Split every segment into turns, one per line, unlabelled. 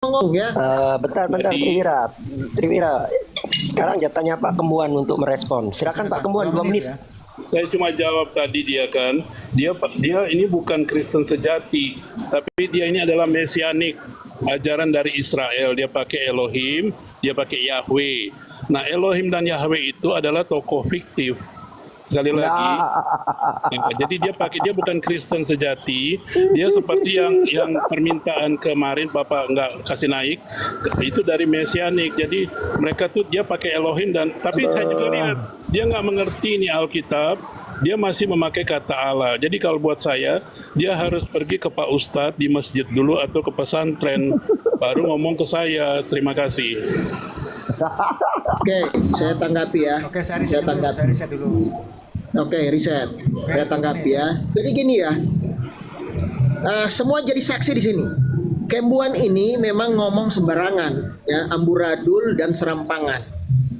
ngomong ya.
Bentar, Triwira. Triwira, sekarang jatahnya Pak Kembuan untuk merespon. Silakan Pak Kembuan, 2 menit.
Saya cuma jawab tadi dia kan, dia ini bukan Kristen sejati, tapi dia ini adalah mesianik, ajaran dari Israel. Dia pakai Elohim, dia pakai Yahweh. Nah, Elohim dan Yahweh itu adalah tokoh fiktif. Sekali lagi, jadi dia bukan Kristen sejati. Dia seperti yang permintaan kemarin Bapak nggak kasih naik, itu dari mesianik. Jadi mereka tuh dia pakai Elohim tapi saya juga lihat dia nggak mengerti ini Alkitab. Dia masih memakai kata Allah. Jadi kalau buat saya, dia harus pergi ke Pak Ustadz di masjid dulu atau ke pesantren, baru ngomong ke saya. Terima kasih.
Oke, saya tanggapi ya.
Oke, saya riset dulu.
Oke, riset. Saya tanggapi ya. Jadi gini ya. Semua jadi saksi di sini. Kembuan ini memang ngomong sembarangan, ya, amburadul dan serampangan.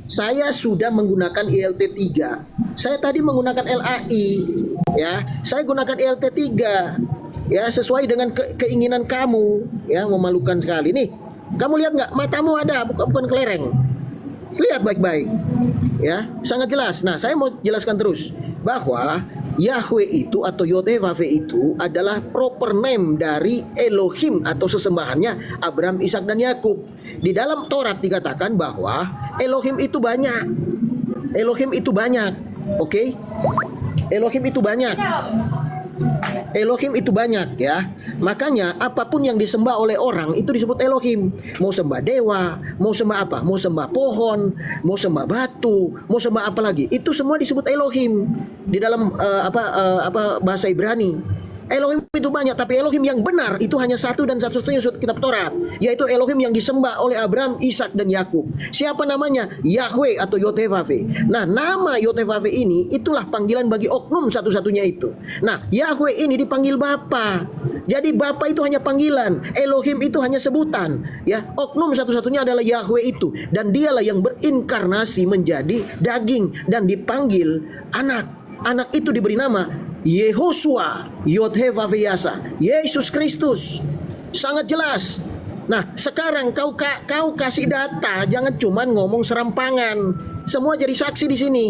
Saya sudah menggunakan ILT 3. Saya tadi menggunakan LAI, ya. Saya gunakan ILT 3. Ya, sesuai dengan keinginan kamu, ya, memalukan sekali. Nih, kamu lihat nggak? Matamu ada, bukan kelereng. Lihat baik-baik, ya, sangat jelas. Nah, saya mau jelaskan terus bahwa Yahweh itu atau Yod-Heh-Vav-He itu adalah proper name dari Elohim atau sesembahannya Abraham, Ishak dan Yakub. Di dalam Taurat dikatakan bahwa Elohim itu banyak. Elohim itu banyak, oke? Elohim itu banyak. Elohim itu banyak, ya. Makanya apapun yang disembah oleh orang itu disebut Elohim. Mau sembah dewa, mau sembah apa? Mau sembah pohon, mau sembah batu, mau sembah apa lagi? Itu semua disebut Elohim di dalam bahasa Ibrani. Elohim itu banyak, tapi Elohim yang benar itu hanya satu dan satu-satunya kitab Taurat, yaitu Elohim yang disembah oleh Abraham, Ishak dan Yakub. Siapa namanya? Yahweh atau Yod-Heh-Vav-He. Nah, nama Yod-Heh-Vav-He ini itulah panggilan bagi oknum satu-satunya itu. Nah, Yahweh ini dipanggil Bapa. Jadi Bapa itu hanya panggilan, Elohim itu hanya sebutan, ya. Oknum satu-satunya adalah Yahweh itu, dan dialah yang berinkarnasi menjadi daging dan dipanggil anak. Anak itu diberi nama Yehosua, Yod-Heh-Vav-He Yasa, Yesus Kristus. Sangat jelas. Nah, sekarang kau kasih data, jangan cuman ngomong serampangan. Semua jadi saksi di sini.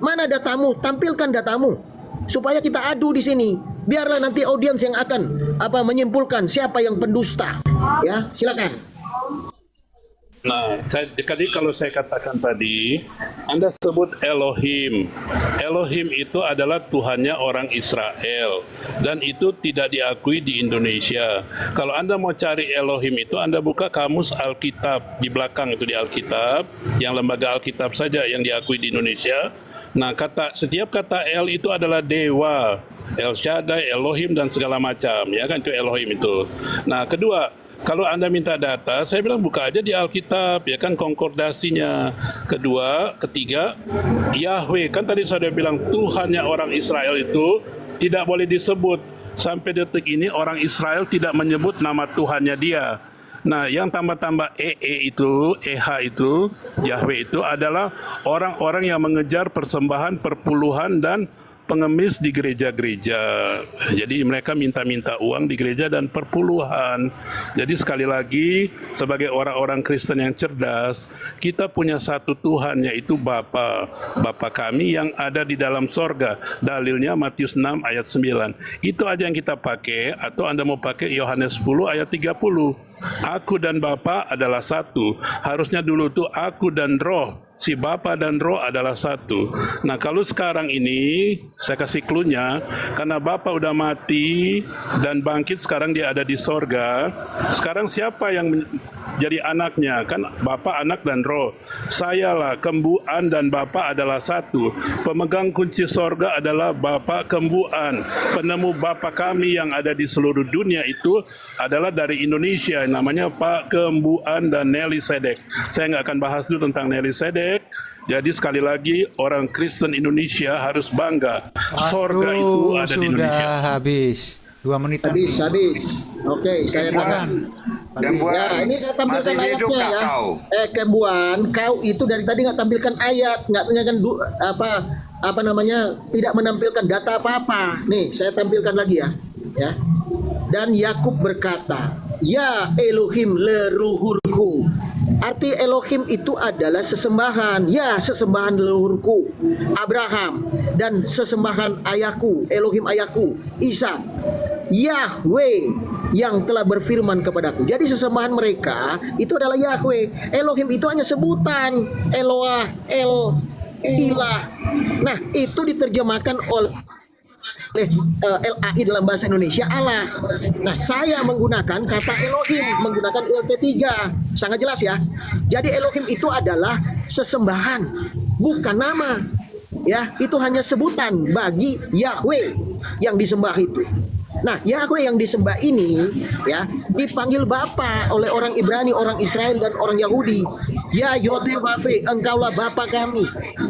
Mana datamu? Tampilkan datamu supaya kita adu di sini. Biarlah nanti audiens yang akan menyimpulkan siapa yang pendusta. Ya, silakan.
Nah, jadi kalau saya katakan tadi, Anda sebut Elohim. Elohim itu adalah Tuhannya orang Israel, dan itu tidak diakui di Indonesia. Kalau Anda mau cari Elohim itu, Anda buka kamus Alkitab, di belakang itu di Alkitab, yang lembaga Alkitab saja yang diakui di Indonesia. Nah, setiap kata El itu adalah dewa, El Shaddai, Elohim dan segala macam, ya kan, itu Elohim itu. Nah, kedua, kalau Anda minta data, saya bilang buka aja di Alkitab, ya kan, konkordasinya. Kedua, ketiga, Yahweh, kan tadi saya bilang Tuhannya orang Israel itu tidak boleh disebut. Sampai detik ini orang Israel tidak menyebut nama Tuhannya dia. Nah, yang tambah-tambah itu, itu, Yahweh itu adalah orang-orang yang mengejar persembahan, perpuluhan, dan pengemis di gereja-gereja. Jadi mereka minta-minta uang di gereja dan perpuluhan. Jadi sekali lagi, sebagai orang-orang Kristen yang cerdas, kita punya satu Tuhan, yaitu Bapa. Bapa kami yang ada di dalam sorga. Dalilnya Matius 6 ayat 9. Itu aja yang kita pakai, atau Anda mau pakai Yohanes 10 ayat 30. Aku dan Bapa adalah satu. Harusnya dulu tuh aku dan Roh. Si Bapa dan Roh adalah satu. Nah, kalau sekarang ini saya kasih clue-nya, karena Bapa udah mati dan bangkit, sekarang dia ada di sorga. Sekarang siapa yang jadi anaknya? Kan Bapa, Anak dan Roh. Sayalah, Kembuan dan Bapa adalah satu. Pemegang kunci sorga adalah Bapa Kembuan. Penemu Bapa kami yang ada di seluruh dunia itu adalah dari Indonesia, namanya Pak Kembuan dan Nelly Sedek. Saya nggak akan bahas dulu tentang Nelly Sedek. Jadi sekali lagi, orang Kristen Indonesia harus bangga. Sorga itu ada di Indonesia.
Sudah habis 2 menit.
Habis. Oke, saya tangan. Ya, ini saya tampilkan ayatnya ya. Kembuan, kau itu dari tadi nggak tampilkan ayat, nggak tanyakan tidak menampilkan data apa-apa. Nih, saya tampilkan lagi ya. Dan Yakub berkata, Ya Elohim leluhurku. Arti Elohim itu adalah sesembahan. Ya, sesembahan leluhurku Abraham, dan sesembahan ayahku, Elohim ayahku Ishak, Yahweh yang telah berfirman kepadaku. Jadi sesembahan mereka itu adalah Yahweh. Elohim itu hanya sebutan. Eloah, Ilah. Nah, itu diterjemahkan oleh LAI dalam bahasa Indonesia Allah. Nah, saya menggunakan kata Elohim, menggunakan LT3. Sangat jelas ya. Jadi Elohim itu adalah sesembahan, bukan nama. Ya, itu hanya sebutan bagi Yahweh yang disembah itu. Nah, Yahweh yang disembah ini ya dipanggil Bapa oleh orang Ibrani, orang Israel, dan orang Yahudi. Ya Yotevave, engkaulah Bapa kami.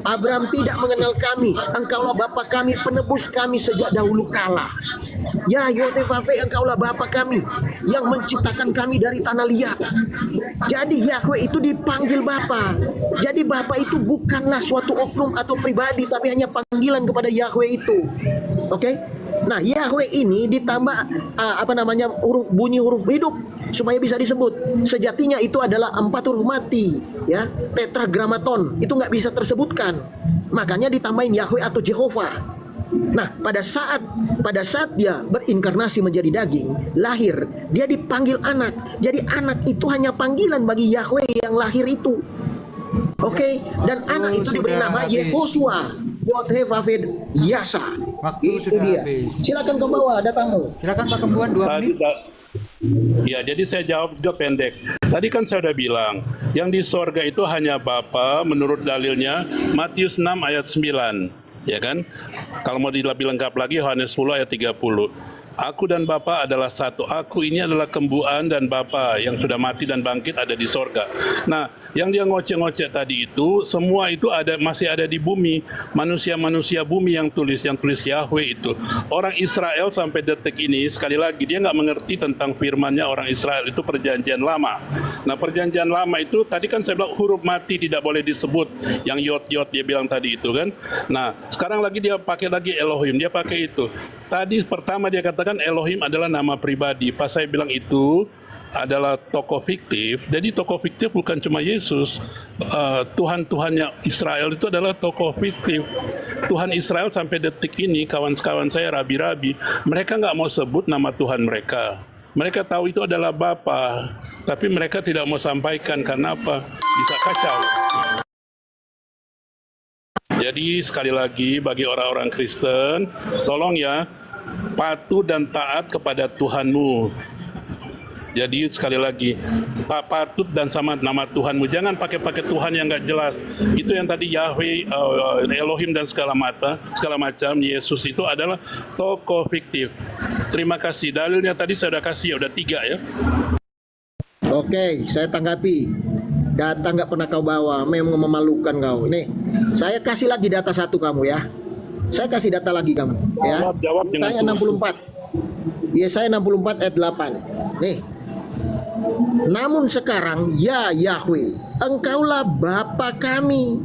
Abraham tidak mengenal kami, engkaulah Bapa kami, penebus kami sejak dahulu kala. Ya Yotevave, engkaulah Bapa kami yang menciptakan kami dari tanah liat. Jadi Yahweh itu dipanggil Bapa. Jadi Bapa itu bukanlah suatu oknum atau pribadi, tapi hanya panggilan kepada Yahweh itu. Oke? Nah, Yahweh ini ditambah bunyi huruf hidup supaya bisa disebut. Sejatinya itu adalah 4 huruf mati, ya, tetragrammaton. Itu nggak bisa tersebutkan. Makanya ditambahin Yahweh atau Jehovah. Nah, pada saat dia berinkarnasi menjadi daging, lahir, dia dipanggil anak. Jadi anak itu hanya panggilan bagi Yahweh yang lahir itu. Oke, dan anak itu diberi nama Yehosua, Yod-Heh-Vav-Hed Yasa.
Waktu
Itu
sudah
dia.
habis.
Silakan ke bawah, ada tamu.
Silakan Pak Kembuan 2 menit.
Ya, jadi saya jawab juga pendek. Tadi kan saya udah bilang, yang di sorga itu hanya Bapa menurut dalilnya Matius 6 ayat 9. Ya kan? Kalau mau lebih lengkap lagi Yohanes 10 ayat 30. Aku dan Bapa adalah satu. Aku ini adalah kembuan dan Bapa yang sudah mati dan bangkit ada di sorga. Nah, yang dia ngoceh-ngoceh tadi itu semua itu masih ada di bumi. Manusia-manusia bumi yang tulis Yahweh itu. Orang Israel sampai detik ini sekali lagi dia nggak mengerti tentang firman-Nya orang Israel itu perjanjian lama. Nah, perjanjian lama itu tadi kan saya bilang huruf mati tidak boleh disebut. Yang yot-yot dia bilang tadi itu kan. Nah, sekarang lagi dia pakai lagi Elohim, dia pakai itu. Tadi pertama dia katakan Elohim adalah nama pribadi. Pas saya bilang itu adalah tokoh fiktif. Jadi tokoh fiktif bukan cuma Yesus. Tuhan-Tuhannya Israel itu adalah tokoh fiktif. Tuhan Israel sampai detik ini, kawan-kawan saya rabi-rabi, mereka nggak mau sebut nama Tuhan mereka. Mereka tahu itu adalah Bapa, tapi mereka tidak mau sampaikan karena apa? Bisa kacau. Jadi sekali lagi bagi orang-orang Kristen, tolong ya, patuh dan taat kepada Tuhanmu. Jadi sekali lagi, patut dan sama nama Tuhanmu. Jangan pakai Tuhan yang nggak jelas. Itu yang tadi Yahweh, Elohim dan segala macam. Yesus itu adalah tokoh fiktif. Terima kasih. Dalilnya tadi saya sudah kasih, udah 3 ya.
Oke, saya tanggapi. Data nggak pernah kau bawa, memang memalukan kau. Nih, saya kasih lagi data 1 kamu ya. Saya kasih data lagi kamu ya.
Jawab dengan
Saya 64. Ya, saya 64 ayat 8. Nih. Namun sekarang ya Yahweh, engkaulah Bapa kami.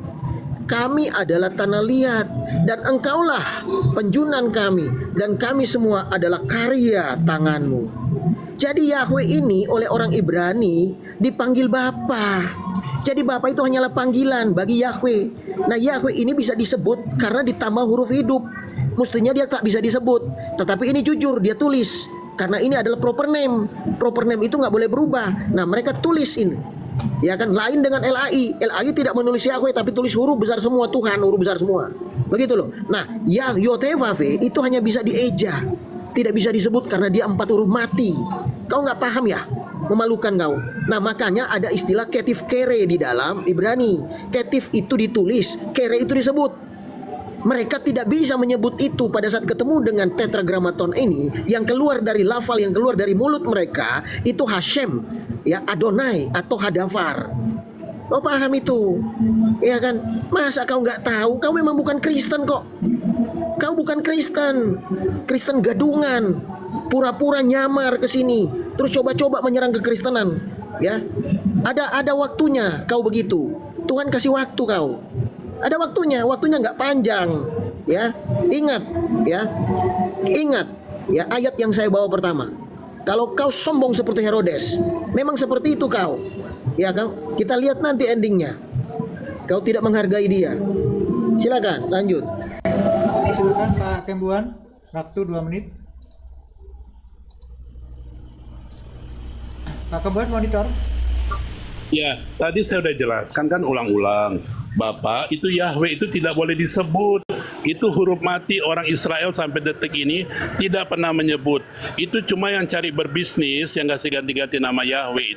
Kami adalah tanah liat dan engkaulah penjunan kami, dan kami semua adalah karya tanganmu. Jadi Yahweh ini oleh orang Ibrani dipanggil Bapa. Jadi Bapa itu hanyalah panggilan bagi Yahweh. Nah, Yahweh ini bisa disebut karena ditambah huruf hidup. Mestinya dia tak bisa disebut, tetapi ini jujur dia tulis karena ini adalah proper name. Proper name itu nggak boleh berubah. Nah, mereka tulis ini. Ya kan, lain dengan LAI. LAI tidak menulis Yahweh tapi tulis huruf besar semua, Tuhan huruf besar semua. Begitu loh. Nah, Yotevave itu hanya bisa dieja. Tidak bisa disebut karena dia 4 huruf mati. Kau nggak paham ya? Memalukan kau. Nah, makanya ada istilah ketif kere di dalam Ibrani. Ketif itu ditulis, kere itu disebut. Mereka tidak bisa menyebut itu pada saat ketemu dengan tetragrammaton ini. Yang keluar dari lafal, yang keluar dari mulut mereka itu Hashem, ya, Adonai atau Hadafar. Kau paham itu? Ya kan? Masa kau nggak tahu? Kau memang bukan Kristen kok. Kau bukan Kristen. Kristen gadungan. Pura-pura nyamar ke sini. Terus coba-coba menyerang kekristenan. Ya. Ada waktunya kau begitu. Tuhan kasih waktu kau. Ada waktunya nggak panjang, ya. Ingat, ya ayat yang saya bawa pertama. Kalau kau sombong seperti Herodes, memang seperti itu kau. Ya kan? Kita lihat nanti endingnya. Kau tidak menghargai dia. Silakan, lanjut.
Silakan Pak Kembuan, waktu 2 menit. Pak Kembuan monitor.
Ya, tadi saya sudah jelaskan kan ulang-ulang. Bapak, itu Yahweh itu tidak boleh disebut. Itu huruf mati orang Israel sampai detik ini tidak pernah menyebut. Itu cuma yang cari berbisnis, yang kasih ganti-ganti nama Yahweh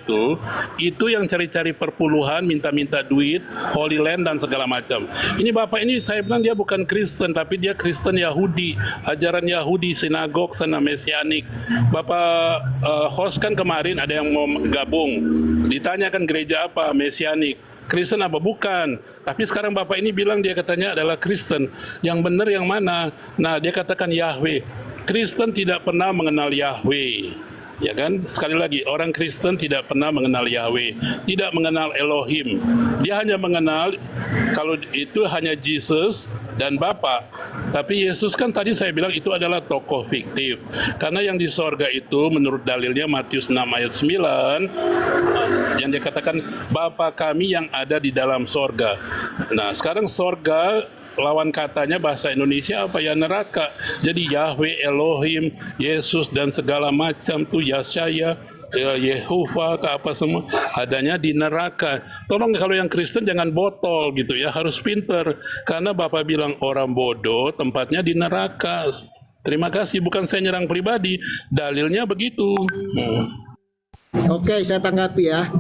itu yang cari-cari perpuluhan, minta-minta duit, Holy Land dan segala macam. Ini Bapak ini saya bilang dia bukan Kristen, tapi dia Kristen Yahudi, ajaran Yahudi, sinagog sana mesianik. Bapak host kan kemarin ada yang mau gabung, ditanyakan gereja apa, mesianik. Kristen apa? Bukan. Tapi sekarang Bapak ini bilang dia katanya adalah Kristen. Yang benar yang mana? Nah, dia katakan Yahweh. Kristen tidak pernah mengenal Yahweh. Ya kan? Sekali lagi, orang Kristen tidak pernah mengenal Yahweh, tidak mengenal Elohim. Dia hanya mengenal kalau itu hanya Jesus dan Bapa. Tapi Yesus kan tadi saya bilang itu adalah tokoh fiktif. Karena yang di sorga itu menurut dalilnya Matius 6 ayat 9 yang dia katakan Bapa kami yang ada di dalam sorga. Nah, sekarang sorga lawan katanya bahasa Indonesia apa ya, neraka. Jadi Yahweh, Elohim, Yesus dan segala macam tuh Yesaya, Yehova ke apa semua adanya di neraka. Tolong kalau yang Kristen jangan botol gitu ya, harus pinter. Karena Bapak bilang orang bodoh tempatnya di neraka. Terima kasih, bukan saya nyerang pribadi, dalilnya begitu.
Oke, saya tanggapi ya.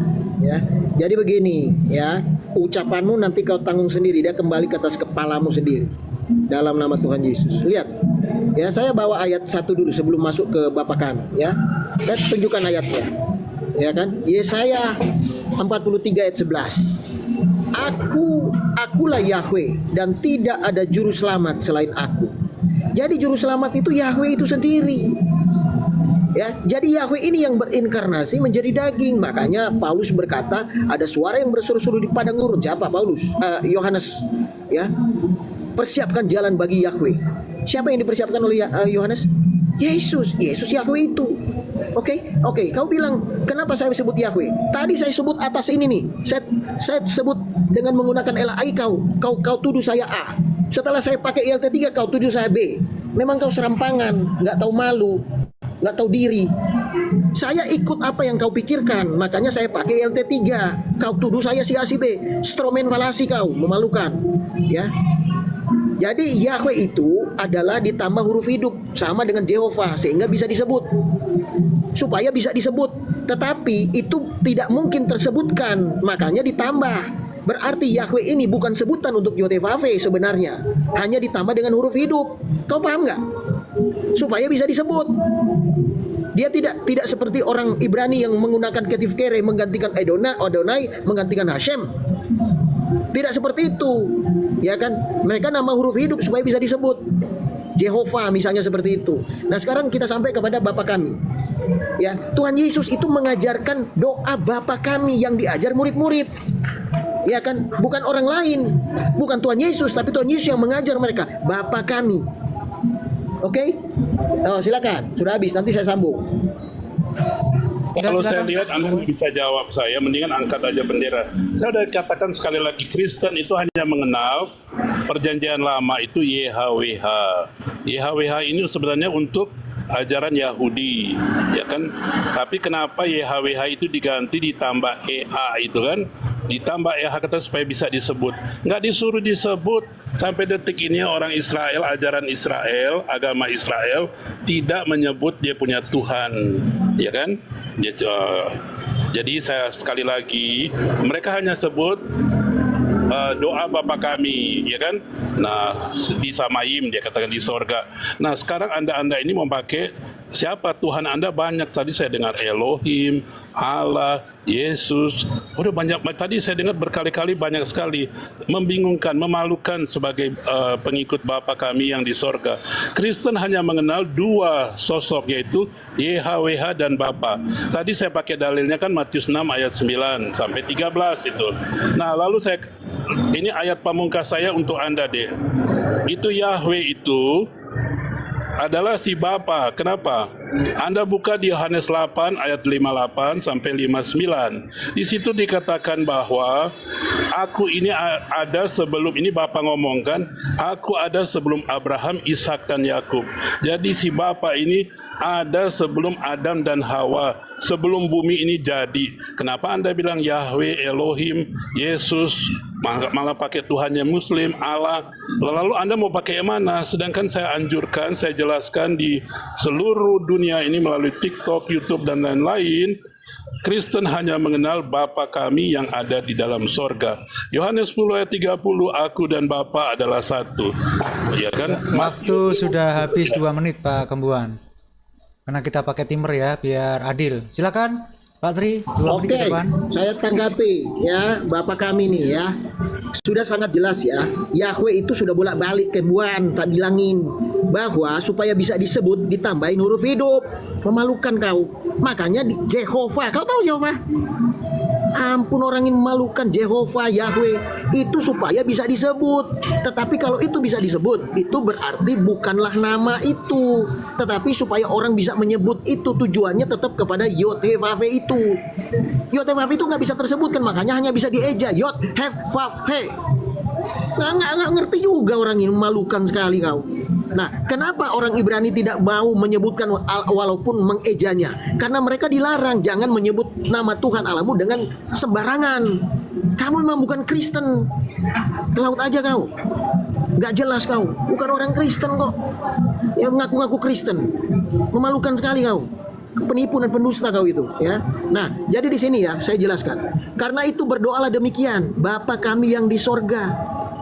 Jadi begini ya, ucapanmu nanti kau tanggung sendiri, dia kembali ke atas kepalamu sendiri. Dalam nama Tuhan Yesus. Lihat. Ya, saya bawa ayat 1 dulu sebelum masuk ke Bapa kami ya. Saya tunjukkan ayatnya. Ya kan? Yesaya 43 ayat 11. Akulah Yahweh dan tidak ada juru selamat selain aku. Jadi juru selamat itu Yahweh itu sendiri. Ya, jadi Yahweh ini yang berinkarnasi menjadi daging. Makanya Paulus berkata ada suara yang berseru-seru di padang gurun. Siapa Paulus? Yohanes. Ya, persiapkan jalan bagi Yahweh. Siapa yang dipersiapkan oleh Yohanes? Yesus. Yesus Yahweh itu. Oke. Kau bilang kenapa saya sebut Yahweh? Tadi saya sebut atas ini nih. Saya sebut dengan menggunakan LAI kau tuduh saya A. Setelah saya pakai ILT3 kau tuduh saya B. Memang kau serampangan, nggak tahu malu, nggak tahu diri. Saya ikut apa yang kau pikirkan, makanya saya pakai LT3. Kau tuduh saya si A si B, stromen falasi kau, memalukan. Ya. Jadi Yahweh itu adalah ditambah huruf hidup sama dengan Jehovah sehingga bisa disebut. Supaya bisa disebut, tetapi itu tidak mungkin tersebutkan, makanya ditambah. Berarti Yahweh ini bukan sebutan untuk Yotevave sebenarnya, hanya ditambah dengan huruf hidup. Kau paham nggak? Supaya bisa disebut. Dia tidak seperti orang Ibrani yang menggunakan ketif kere menggantikan Adonai menggantikan Hashem. Tidak seperti itu. Ya kan? Mereka nama huruf hidup supaya bisa disebut. Jehovah misalnya seperti itu. Nah, sekarang kita sampai kepada Bapa kami. Ya, Tuhan Yesus itu mengajarkan doa Bapa kami yang diajar murid-murid. Ya kan? Bukan orang lain. Bukan Tuhan Yesus, tapi Tuhan Yesus yang mengajar mereka. Bapa kami. Oke? Oh, silakan. Sudah habis, nanti saya sambung.
Kalau saya lihat Anda bisa jawab saya, mendingan angkat aja bendera. Saya sudah katakan sekali lagi, Kristen itu hanya mengenal perjanjian lama itu YHWH. YHWH ini sebenarnya untuk ajaran Yahudi, ya kan? Tapi kenapa YHWH itu diganti ditambah EA itu kan? Ditambah EH kata supaya bisa disebut. Nggak disuruh disebut. Sampai detik ini orang Israel, ajaran Israel, agama Israel tidak menyebut dia punya Tuhan, ya kan? Jadi saya sekali lagi, mereka hanya sebut doa Bapa kami, ya kan? Nah, di Samayim dia katakan di sorga. Nah, sekarang anda ini memakai siapa Tuhan Anda banyak. Tadi saya dengar Elohim, Allah, Yesus. Udah banyak. Tadi saya dengar berkali-kali banyak sekali. Membingungkan, memalukan sebagai pengikut Bapa kami yang di sorga. Kristen hanya mengenal dua sosok, yaitu YHWH dan Bapa. Tadi saya pakai dalilnya kan Matius 6 ayat 9 sampai 13 itu. Nah, lalu ini ayat pamungkas saya untuk Anda deh. Itu Yahweh itu adalah si Bapa. Kenapa? Anda buka di Yohanes 8 ayat 58 sampai 59. Di situ dikatakan bahwa aku ini ada sebelum, ini Bapa ngomong kan, aku ada sebelum Abraham, Ishak dan Yakub. Jadi si Bapa ini ada sebelum Adam dan Hawa, sebelum bumi ini jadi. Kenapa Anda bilang Yahweh, Elohim, Yesus, malah pakai Tuhannya Muslim, Allah? Lalu Anda mau pakai yang mana? Sedangkan saya anjurkan, saya jelaskan di seluruh dunia ini melalui TikTok, YouTube, dan lain-lain, Kristen hanya mengenal Bapa kami yang ada di dalam sorga. Yohanes 10 ayat 30, aku dan Bapa adalah satu. Ya kan?
Waktu sudah habis 2 menit Pak Kembuan. Karena kita pakai timer ya, biar adil. Silakan Pak Tri, 2 menit
Oke,
ke depan.
saya tanggapi ya, Bapak kami nih ya. Sudah sangat jelas ya, Yahweh itu sudah bolak-balik Kembuan, tak bilangin bahwa supaya bisa disebut ditambahin huruf hidup. Memalukan kau. Makanya di Jehovah, kau tahu Jehovah? Ampun, orang yang memalukan. Jehovah, Yahweh itu supaya bisa disebut. Tetapi kalau itu bisa disebut, itu berarti bukanlah nama itu, tetapi supaya orang bisa menyebut itu. Tujuannya tetap kepada Yod He Vav He itu. Yod He Vav He itu nggak bisa tersebutkan, makanya hanya bisa dieja Yod He Vav He. Nggak ngerti juga orang ini, memalukan sekali kau. Nah, kenapa orang Ibrani tidak mau menyebutkan walaupun mengejanya? Karena mereka dilarang jangan menyebut nama Tuhan Allahmu dengan sembarangan. Kamu memang bukan Kristen. Ke laut aja kau. Gak jelas kau. Bukan orang Kristen kok. Yang mengaku-ngaku Kristen. Memalukan sekali kau. Penipu dan pendusta kau itu, ya. Nah, jadi di sini ya saya jelaskan. Karena itu berdoalah demikian, Bapa kami yang di sorga.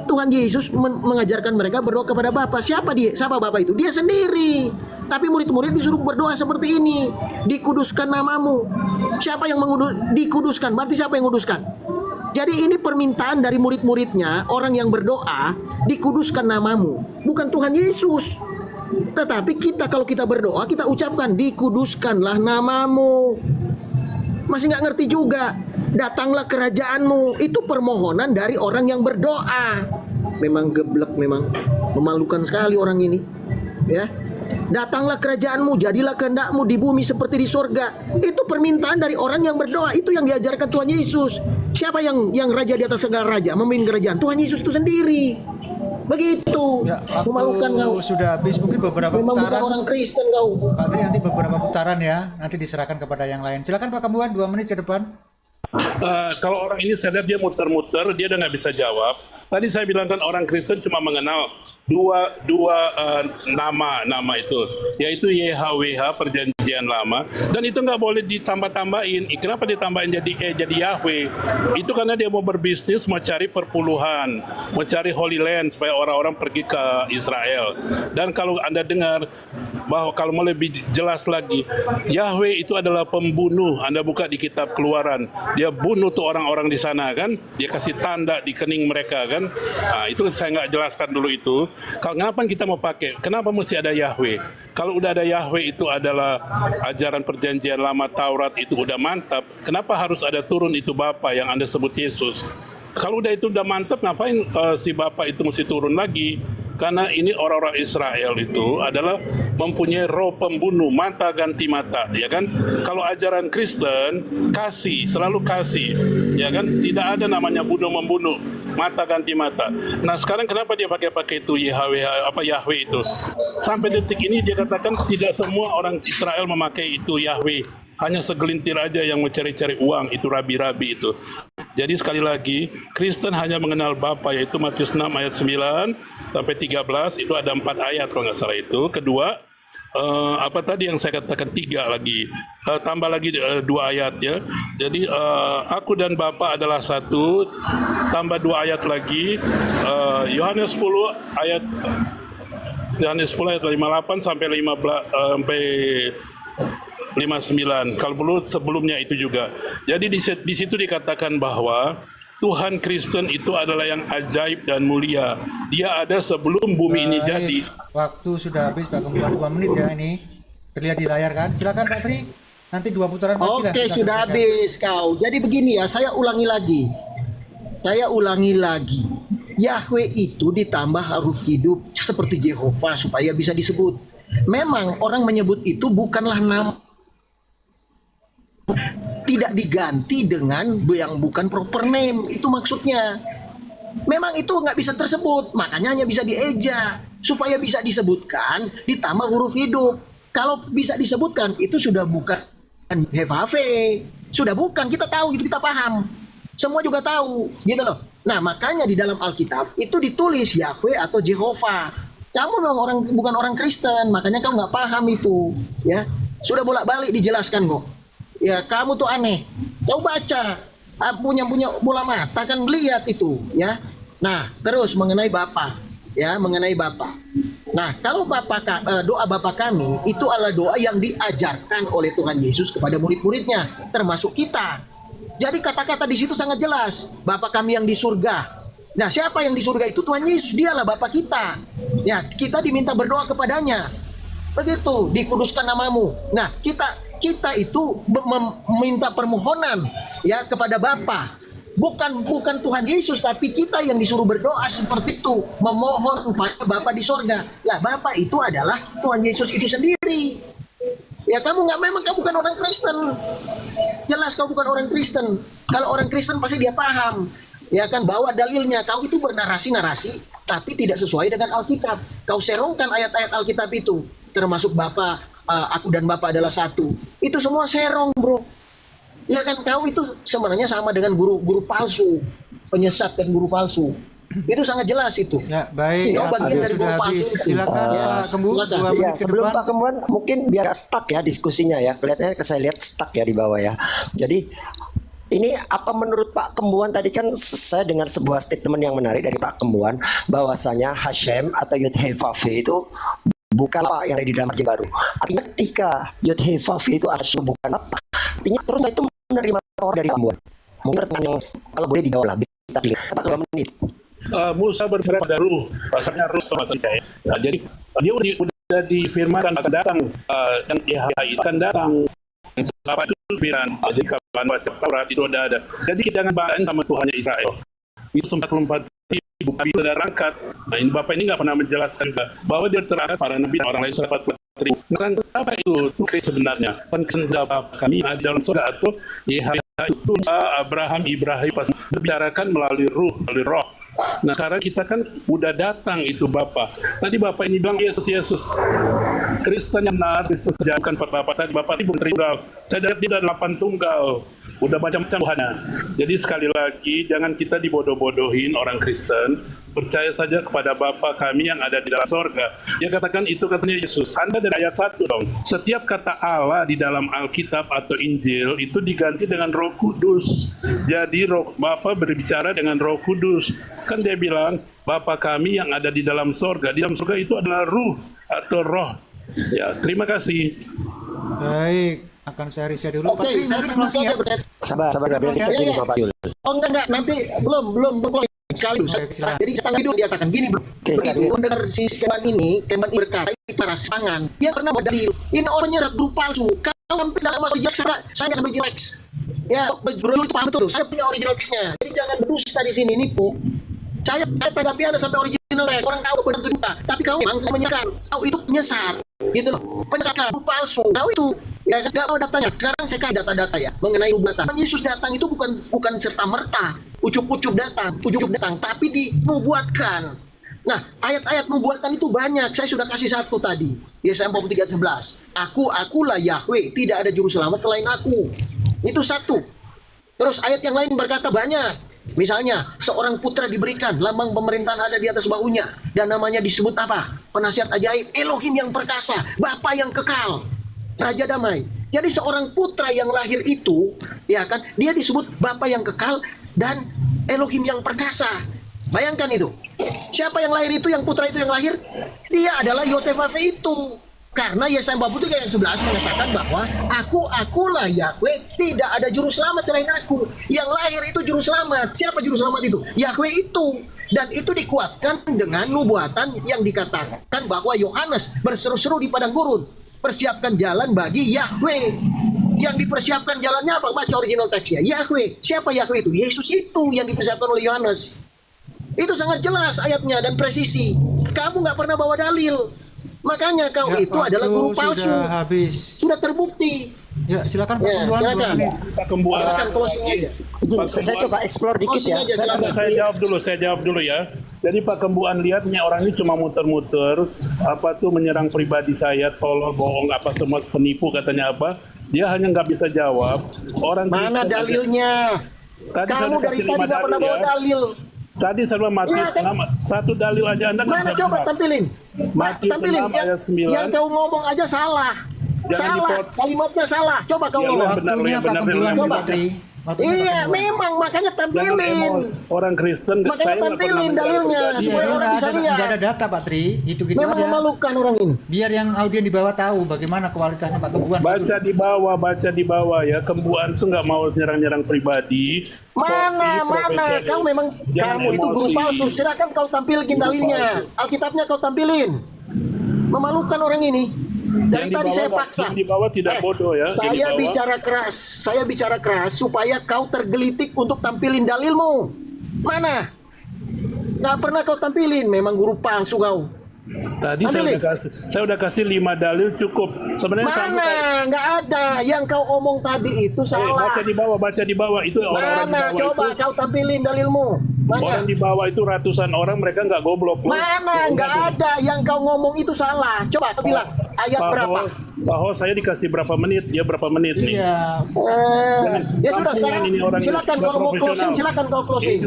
Tuhan Yesus mengajarkan mereka berdoa kepada Bapa. Siapa dia? Siapa Bapa itu? Dia sendiri. Tapi murid-murid disuruh berdoa seperti ini. Dikuduskan namamu. Siapa yang dikuduskan? Berarti siapa yang menguduskan? Jadi ini permintaan dari murid-muridnya, orang yang berdoa, dikuduskan namamu. Bukan Tuhan Yesus. Tetapi kita kalau kita berdoa, kita ucapkan dikuduskanlah namamu. Masih nggak ngerti juga. Datanglah kerajaanmu. Itu permohonan dari orang yang berdoa. Memang geblek, memang memalukan sekali orang ini, ya. Datanglah kerajaanmu, jadilah kehendakmu di bumi seperti di sorga. Itu permintaan dari orang yang berdoa. Itu yang diajarkan Tuhan Yesus. Siapa yang raja di atas segala raja, memimpin kerajaan? Tuhan Yesus itu sendiri. Begitu.
Ya,
Memalukan kau.
sudah habis, mungkin beberapa
Memang bukan
putaran.
orang Kristen kau.
Pak Tri, nanti beberapa putaran ya, nanti diserahkan kepada yang lain. Silakan Pak Kembuan, 2 menit ke depan.
Kalau orang ini saya lihat dia muter-muter, dia udah nggak bisa jawab. Tadi saya bilang kan orang Kristen cuma mengenal dua nama itu, yaitu YHWH perjanjian lama, dan itu nggak boleh ditambah-tambahin. Kenapa ditambahin jadi Yahweh? Itu karena dia mau berbisnis, mau cari perpuluhan, mau cari Holy Land supaya orang-orang pergi ke Israel. Dan kalau Anda dengar bahwa kalau mau lebih jelas lagi, Yahweh itu adalah pembunuh. Anda buka di kitab Keluaran, dia bunuh tuh orang-orang di sana kan, dia kasih tanda di kening mereka kan. Nah, itu saya nggak jelaskan dulu itu. Kenapa kita mau pakai? Kenapa mesti ada Yahweh? Kalau udah ada Yahweh itu adalah ajaran perjanjian lama, Taurat itu udah mantap. Kenapa harus ada turun itu Bapa yang Anda sebut Yesus? Kalau udah itu udah mantap, ngapain si Bapa itu mesti turun lagi? Karena ini orang-orang Israel itu adalah mempunyai roh pembunuh, mata ganti mata, ya kan? Kalau ajaran Kristen, kasih, selalu kasih, ya kan? Tidak ada namanya bunuh-membunuh, mata ganti mata. Nah sekarang kenapa dia pakai itu Yahweh itu? Sampai detik ini dia katakan tidak semua orang Israel memakai itu Yahweh. Hanya segelintir aja yang mencari-cari uang, itu rabi-rabi itu. Jadi sekali lagi, Kristen hanya mengenal Bapa, yaitu Matius 6 ayat 9 sampai 13, itu ada 4 ayat kalau nggak salah itu. Kedua, apa tadi yang saya katakan 3 lagi, tambah lagi 2 ayat ya. Jadi aku dan Bapa adalah satu, tambah 2 ayat lagi, Yohanes 10 ayat 58 sampai 59. Kalau perlu sebelumnya itu juga. Jadi di situ dikatakan bahwa Tuhan Kristen itu adalah yang ajaib dan mulia. Dia ada sebelum bumi ini jadi.
Waktu sudah habis Pak Kembuan, 2 menit ya ini. Terlihat di layar kan? Silakan Pak Tri. Nanti 2 putaran lagi lah.
Oke,
kita
sudah
selesaikan.
habis kau. Jadi begini ya, saya ulangi lagi. Yahweh itu ditambah huruf hidup seperti Jehovah supaya bisa disebut. Memang orang menyebut itu bukanlah nama, tidak diganti dengan yang bukan proper name, itu maksudnya. Memang itu nggak bisa tersebut, makanya hanya bisa dieja supaya bisa disebutkan ditambah huruf hidup. Kalau bisa disebutkan itu sudah bukan Hevave, sudah bukan, kita tahu itu, kita paham, semua juga tahu gitu loh. Nah makanya di dalam Alkitab itu ditulis Yahweh atau Jehovah. Kamu memang bukan orang Kristen, makanya kamu nggak paham itu, ya. Sudah bolak-balik dijelaskan kok. Ya kamu tuh aneh. Kau baca, punya bola mata kan, lihat itu, ya. Nah terus mengenai Bapa, ya, mengenai Bapa. Nah kalau doa Bapa kami itu adalah doa yang diajarkan oleh Tuhan Yesus kepada murid-muridnya, termasuk kita. Jadi kata-kata di situ sangat jelas, Bapa kami yang di surga. Nah siapa yang di surga itu? Tuhan Yesus, dialah Bapa kita. Ya kita diminta berdoa kepadanya. Begitu, dikuduskan namamu. Nah kita itu meminta permohonan ya kepada Bapa, bukan Tuhan Yesus, tapi kita yang disuruh berdoa seperti itu, memohon kepada Bapa di sorga. Lah Bapa itu adalah Tuhan Yesus itu sendiri. Ya memang kamu bukan orang Kristen, jelas kau bukan orang Kristen. Kalau orang Kristen pasti dia paham, ya kan, bawa dalilnya. Kau itu bernarasi-narasi tapi tidak sesuai dengan Alkitab. Kau serongkan ayat-ayat Alkitab itu, termasuk Bapa, aku dan Bapa adalah satu. Itu semua serong, bro. Ya kan, kau itu sebenarnya sama dengan guru palsu, penyesat dan guru palsu. Itu sangat jelas itu.
Ya, baik.
Kau bagian dari guru
Sudah
palsu.
habis. Silakan Pak Kembu, 2
Ya,
menit ke
sebelum
depan.
Pak Kembuan mungkin biar stuck ya diskusinya ya. Kelihatannya saya lihat stuck ya di bawah ya. Jadi ini apa menurut Pak Kembuan tadi, kan saya dengar sebuah statement yang menarik dari Pak Kembuan bahwasanya Hashem atau Yud-Heh-Vav-He itu bukan apa yang ada di dalam perjanjian baru. Artinya ketika Yud-Heh-Vav-He itu artinya bukan apa, artinya terus itu menerima orang dari Kembuan. Mungkin pertanyaan yang kalau boleh dijawab lah, kita pilih. Pak 2 menit.
Musa berbicara pada ruh, pasalnya ruh maksudnya ya. Nah, jadi dia udah difirmankan akan datang, yang Yahya akan datang. Apa itu firman? Jadi kalau baca Taurat itu ada. Jadi kita jangan bahagia sama Tuhannya Israel. Itu 44 bukan bisa terangkat. Nah ini Bapak ini nggak pernah menjelaskan juga bahwa dia terangkat para nabi dan orang lain 44.000. Sekarang apa itu Tuhan sebenarnya? Kan Bapak kami ada dalam surga atau Yahya itu Abraham, Ibrahim pas berbicarakan melalui roh. Nah sekarang kita kan udah datang itu Bapak. Tadi Bapak ini bilang Yesus Kristen yang benar, Kristus jangan Bapak tadi Bapak itu tunggal. Saya lihat dia 8 tunggal. Udah macam-macam Tuhannya. Jadi sekali lagi jangan kita dibodoh-bodohin orang Kristen. Percaya saja kepada Bapa kami yang ada di dalam sorga. Dia katakan itu katanya Yesus. Anda dari ayat 1 dong. Setiap kata Allah di dalam Alkitab atau Injil itu diganti dengan Roh Kudus. Jadi Bapa berbicara dengan Roh Kudus. Kan dia bilang Bapa kami yang ada di dalam sorga. Di dalam sorga itu adalah ruh atau roh. Ya, terima kasih.
Baik, akan saya riset dulu. Pak
Oke,
Tri,
saya
mungkin
terima
closing ya.
Sabar, biar saya
Ya,
pilih
ya.
Bapak Yul.
Oh enggak, nanti belum sekali.
Baik, silakan.
Jadi Jepang itu diatakan gini, bro.
silakan.
Begitu mendengar si Keman berkata para sangan, dia pernah berdalil. Ini orangnya guru palsu. Kau hampir dalam masuk jelek, saya sampai jelek. Ya, bro itu paham betul. Saya punya originalnya. Jadi jangan berdusta di sini nipu. Saya tanggapi Anda sampai original. Orang kau berbentuk duta, tapi kau memang menyekan. Kau itu penyesat, gitu loh. Penyesat guru palsu. Kau itu ya gak mau datanya. Sekarang saya kasih data-data ya mengenai nubuatan. Yesus datang itu bukan serta merta ucup-ucup datang, tapi dinubuatkan. Nah, ayat-ayat nubuatan itu banyak. Saya sudah kasih satu tadi. Yesaya 43:11. Akulah Yahweh, tidak ada juru selamat selain aku. Itu satu. Terus ayat yang lain berkata banyak. Misalnya, seorang putra diberikan, lambang pemerintahan ada di atas bahunya, dan namanya disebut apa? Penasihat ajaib, Elohim yang perkasa, Bapa yang kekal, Raja damai. Jadi seorang putra yang lahir itu, ya kan, dia disebut Bapa yang kekal dan Elohim yang perkasa. Bayangkan itu. Siapa yang lahir itu, yang putra itu yang lahir? Dia adalah Yod-Heh-Vav-He itu. Karena Yesaya 43 ayat 11 mengatakan bahwa akulah Yahweh, tidak ada juru selamat selain aku. Yang lahir itu juru selamat. Siapa juru selamat itu? Yahweh itu. Dan itu dikuatkan dengan nubuatan yang dikatakan bahwa Yohanes berseru-seru di padang gurun, persiapkan jalan bagi Yahweh. Yang dipersiapkan jalannya apa? Baca original teksnya. Yahweh. Siapa Yahweh itu? Yesus itu yang dipersiapkan oleh Yohanes. Itu sangat jelas ayatnya dan presisi. Kamu nggak pernah bawa dalil. Makanya kau
Ya,
itu adalah guru
waktu
palsu.
sudah habis.
Sudah terbukti.
Ya, silakan Pak
Ya,
Kembuan 2
silakan.
menit.
Pak Kembuan.
Silakan closing aja.
Izin, saya coba explore dikit
Closing
ya.
aja, silakan.
Saya jawab dulu ya. Jadi Pak Kembuan lihatnya orang ini cuma muter-muter, apa tuh menyerang pribadi saya, tolol, bohong, apa semua penipu katanya apa. Dia hanya nggak bisa jawab. Orang
Mana
Kristen aja-
dalilnya?
Tadi saya
Kamu
udah
dari
kasih
tadi
5
nggak pernah
dalil
bawa
ya.
dalil.
Tadi saya bilang Matius
Iya, kan?
6, satu dalil aja Anda nggak
Mana
bisa
coba
jawab.
tampilin?
Matius
Tampilin
6 ayat 9.
yang kau ngomong aja salah.
Jangan
Salah,
dipot-
kalimatnya salah. Coba kau
Ya,
ngomong.
benar,
Waktunya
ya,
Pak
benar,
Kembuan,
benar.
Pak Tri. Waktunya Pak
Iya,
Kembuan.
memang makanya
Jangan
tampilin.
orang Kristen
Makanya
saya nggak
tampilin
pernah mencari
dalilnya,
pribadi.
Iya,
supaya
ini
orang bisa lihat.
nggak ada data Pak Tri, gitu-gitu
Memang
aja.
memalukan orang ini.
Biar yang audien di bawah tahu bagaimana kualitasnya Pak Kembuan.
Baca di bawah ya. Kembuan tuh nggak mau nyerang-nyerang pribadi.
Mana,
Kok
mana,
profesional.
kau memang
Jangan
kamu itu guru
emosi.
palsu. Silakan kau tampilkan
Guru
dalilnya.
palsu.
Alkitabnya kau tampilin. Memalukan orang ini. Dari
Yang di
tadi
bawah
saya
nggak-
paksa.
yang di bawah tidak bodoh ya, yang di
Saya
bawah.
bicara keras supaya kau tergelitik untuk tampilin dalilmu. Mana? Nggak pernah kau tampilin. Memang guru palsu kau.
Tadi
Tampilin.
saya udah kasih 5 dalil cukup. Sebenarnya kamu
Mana? Nggak ada. Yang kau omong tadi itu salah.
baca di bawah itu orang-orang
Mana?
di bawah
Coba
itu.
kau tampilin dalilmu. Mana?
Orang di bawah itu ratusan orang, mereka nggak goblok.
Mana? Nggak ada. Yang kau ngomong itu salah. Coba kau bilang ayat berapa?
Bahwa saya dikasih berapa menit, dia berapa menit nih.
Iya,
Ya sudah
Kampungan
sekarang
ini orang
silakan
nggak
kalau mau closing
profesional.
silakan kau closing.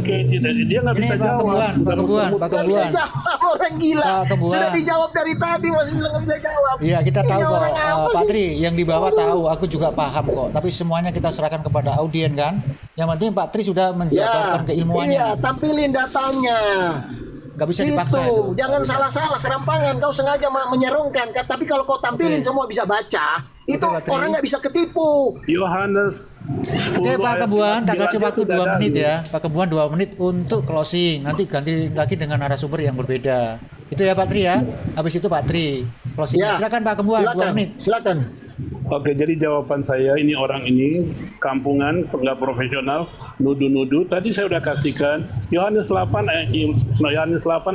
Dia nggak
Ini
bisa
Pak
jawab.
Kembuan, Pak Kembuan, Pak
Nggak bisa
Kembuan.
jawab orang gila.
Pak Kembuan.
Sudah dijawab dari tadi masih bilang nggak bisa jawab.
Iya, kita tahu
Ini
kok,
orang apa
Pak
sih?
Tri, yang di bawah tahu, aku juga paham kok. Tapi semuanya kita serahkan kepada audien kan. Yang penting Pak Tri sudah menjabarkan keilmuannya.
Iya, tampilin datanya.
Nggak bisa dipaksa itu.
Jangan salah-salah serampangan. Kau sengaja menyerongkan. Tapi kalau kau tampilin
Oke.
semua bisa baca, itu
Pak Tri.
orang nggak bisa ketipu.
Yohanes.
Oke Pak Kembuan, tak kasih waktu 2
2
menit ya. Pak Kembuan 2 menit untuk closing. Nanti ganti lagi dengan narasumber yang berbeda. Itu ya Pak Tri ya. Habis itu Pak Tri closing.
Ya.
Silakan Pak Kembuan 2
Silakan.
menit.
Silakan.
Oke, jadi jawaban saya ini orang ini kampungan, nggak profesional, nuduh-nuduh. Tadi saya udah kasihkan Yohanes 8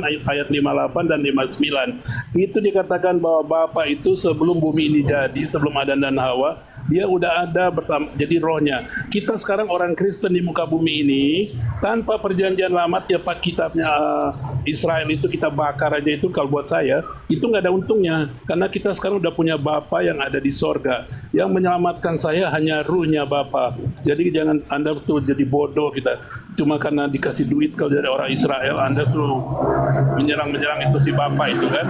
ayat 58 dan 59. Itu dikatakan bahwa Bapa itu sebelum bumi ini jadi, sebelum Adam dan Hawa, dia udah ada bersama, jadi rohnya. Kita sekarang orang Kristen di muka bumi ini tanpa perjanjian lama tiap kitabnya Israel itu kita bakar aja, itu kalau buat saya itu nggak ada untungnya, karena kita sekarang udah punya Bapa yang ada di sorga. Yang menyelamatkan saya hanya ruhnya Bapa. Jadi jangan Anda tuh jadi bodoh kita cuma karena dikasih duit kalau dari orang Israel Anda tuh menyerang itu si Bapa itu kan.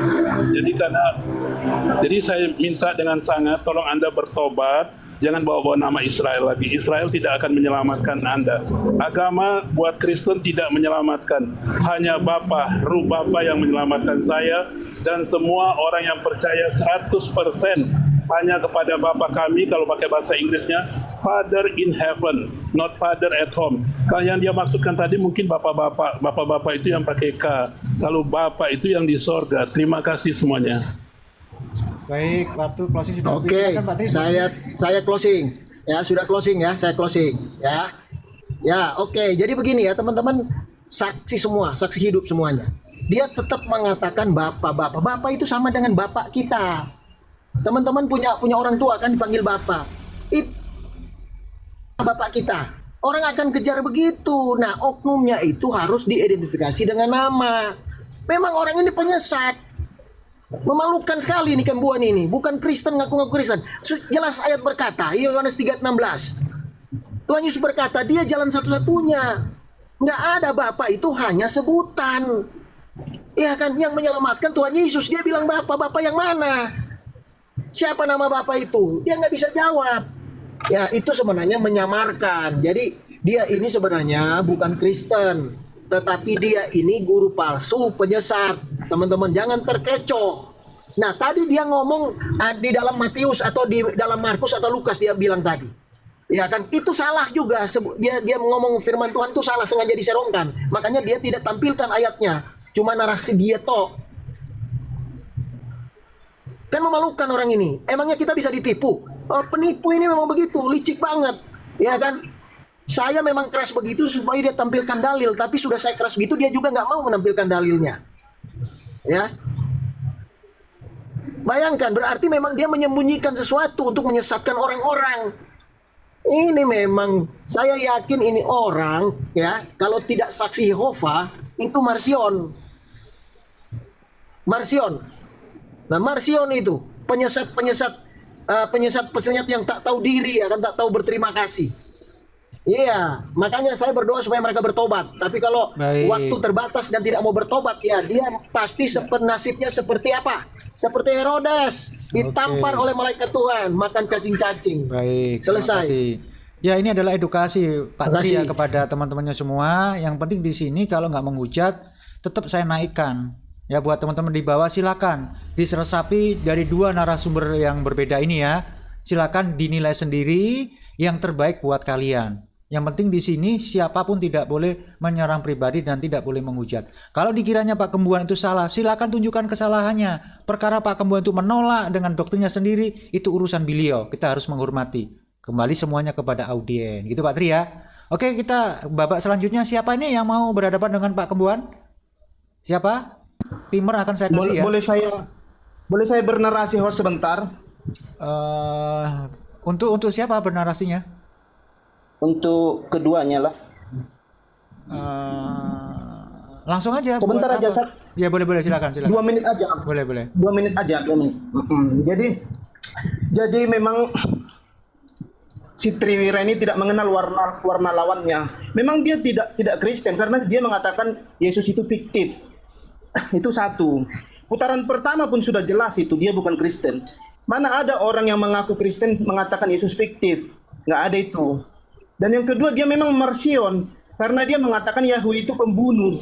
Jadi saya minta dengan sangat tolong Anda bertobat. Jangan bawa-bawa nama Israel lagi. Israel tidak akan menyelamatkan Anda. Agama buat Kristen tidak menyelamatkan. Hanya Bapa, ruh Bapa yang menyelamatkan saya dan semua orang yang percaya 100% hanya kepada Bapa kami, kalau pakai bahasa Inggrisnya Father in heaven, not Father at home. Kalau yang dia maksudkan tadi mungkin Bapak-bapak itu yang pakai K. Kalau Bapa itu yang di sorga. Terima kasih semuanya.
Baik, waktu closing sudah habis.
Oke,
Silakan Pak Tri.
saya closing. Ya, sudah closing ya, saya closing ya. Ya, oke. Jadi begini ya, teman-teman, saksi semua, saksi hidup semuanya. Dia tetap mengatakan Bapak. Bapak itu sama dengan Bapak kita. Teman-teman punya orang tua kan dipanggil Bapak. Itu Bapak kita. Orang akan kejar begitu. Nah, oknumnya itu harus diidentifikasi dengan nama. Memang orang ini penyesat. Memalukan sekali nih Kembuan ini. Bukan Kristen, ngaku-ngaku Kristen. Jelas ayat berkata, Yohanes 3:16. Tuhan Yesus berkata, dia jalan satu-satunya. Nggak ada Bapa, itu hanya sebutan. Ya kan, yang menyelamatkan Tuhan Yesus. Dia bilang Bapa yang mana? Siapa nama Bapa itu? Dia nggak bisa jawab. Ya, itu sebenarnya menyamarkan. Jadi, dia ini sebenarnya bukan Kristen. Tetapi dia ini guru palsu, penyesat. Teman-teman jangan terkecoh. Nah, tadi dia ngomong di dalam Matius atau di dalam Markus atau Lukas dia bilang tadi. Ya kan, itu salah juga. Dia ngomong firman Tuhan itu salah, sengaja diserongkan. Makanya dia tidak tampilkan ayatnya. Cuma narasi dia tok. Kan memalukan orang ini. Emangnya kita bisa ditipu? Oh, penipu ini memang begitu, licik banget. Ya kan? Saya memang keras begitu supaya dia tampilkan dalil, tapi sudah saya keras gitu dia juga nggak mau menampilkan dalilnya. Ya. Bayangkan, berarti memang dia menyembunyikan sesuatu untuk menyesatkan orang-orang. Ini memang, saya yakin ini orang, ya, kalau tidak saksi Yehova, itu Marsion. Marsion. Nah, Marsion itu penyesat yang tak tahu diri, ya kan, tak tahu berterima kasih. Iya, makanya saya berdoa supaya mereka bertobat. Tapi kalau
Baik.
waktu terbatas dan tidak mau bertobat, ya dia pasti nasibnya seperti apa? Seperti Herodes, ditampar oleh malaikat Tuhan, makan cacing-cacing.
Baik,
Selesai.
terima kasih. Ya, ini adalah edukasi Pak
Terima
Tri ya
kasih.
kepada teman-temannya semua. Yang penting di sini kalau nggak menghujat, tetap saya naikkan. Ya, buat teman-teman di bawah silakan diresapi dari dua narasumber yang berbeda ini ya. Silakan dinilai sendiri yang terbaik buat kalian. Yang penting di sini siapapun tidak boleh menyerang pribadi dan tidak boleh menghujat. Kalau dikiranya Pak Kembuan itu salah, silakan tunjukkan kesalahannya. Perkara Pak Kembuan itu menolak dengan doktrinnya sendiri, itu urusan beliau. Kita harus menghormati. Kembali semuanya kepada audien. Gitu Pak Tri ya. Oke, kita babak selanjutnya. Siapa ini yang mau berhadapan dengan Pak Kembuan? Siapa? Timer akan saya kasih ya.
Boleh saya bernarasi host sebentar
Untuk siapa bernarasinya?
untuk keduanya lah.
Langsung aja.
Sebentar
buat
aja,
apa?
Sat.
Ya boleh silakan.
2 menit aja.
Boleh.
2 menit aja, 2 menit. Jadi memang si Triwira ini tidak mengenal warna lawannya. Memang dia tidak Kristen karena dia mengatakan Yesus itu fiktif. Itu satu. Putaran pertama pun sudah jelas itu dia bukan Kristen. Mana ada orang yang mengaku Kristen mengatakan Yesus fiktif? Nggak ada itu. Dan yang kedua dia memang Marsion karena dia mengatakan Yahweh itu pembunuh.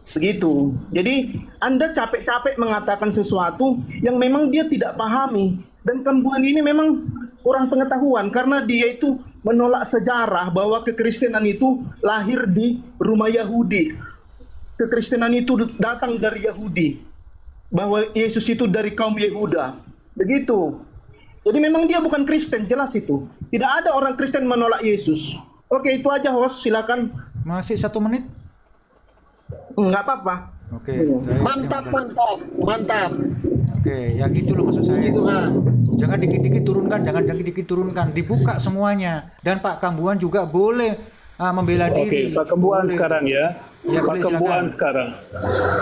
Begitu. Jadi Anda capek-capek mengatakan sesuatu yang memang dia tidak pahami. Dan Kembuan ini memang kurang pengetahuan karena dia itu menolak sejarah bahwa kekristenan itu lahir di rumah Yahudi. Kekristenan itu datang dari Yahudi. Bahwa Yesus itu dari kaum Yehuda. Begitu. Jadi memang dia bukan Kristen, jelas itu. Tidak ada orang Kristen menolak Yesus. Oke, itu aja host, silakan.
Masih 1 menit.
Nggak apa-apa.
Oke.
Mantap.
Oke, ya gitu loh maksud saya.
Gitu kan.
Jangan dikit-dikit turunkan, dibuka semuanya. Dan Pak Kambuan juga boleh membela diri.
Oke, Pak Kembuan
Boleh.
sekarang ya.
Ya,
Pak
boleh,
Kembuan
silakan.
sekarang.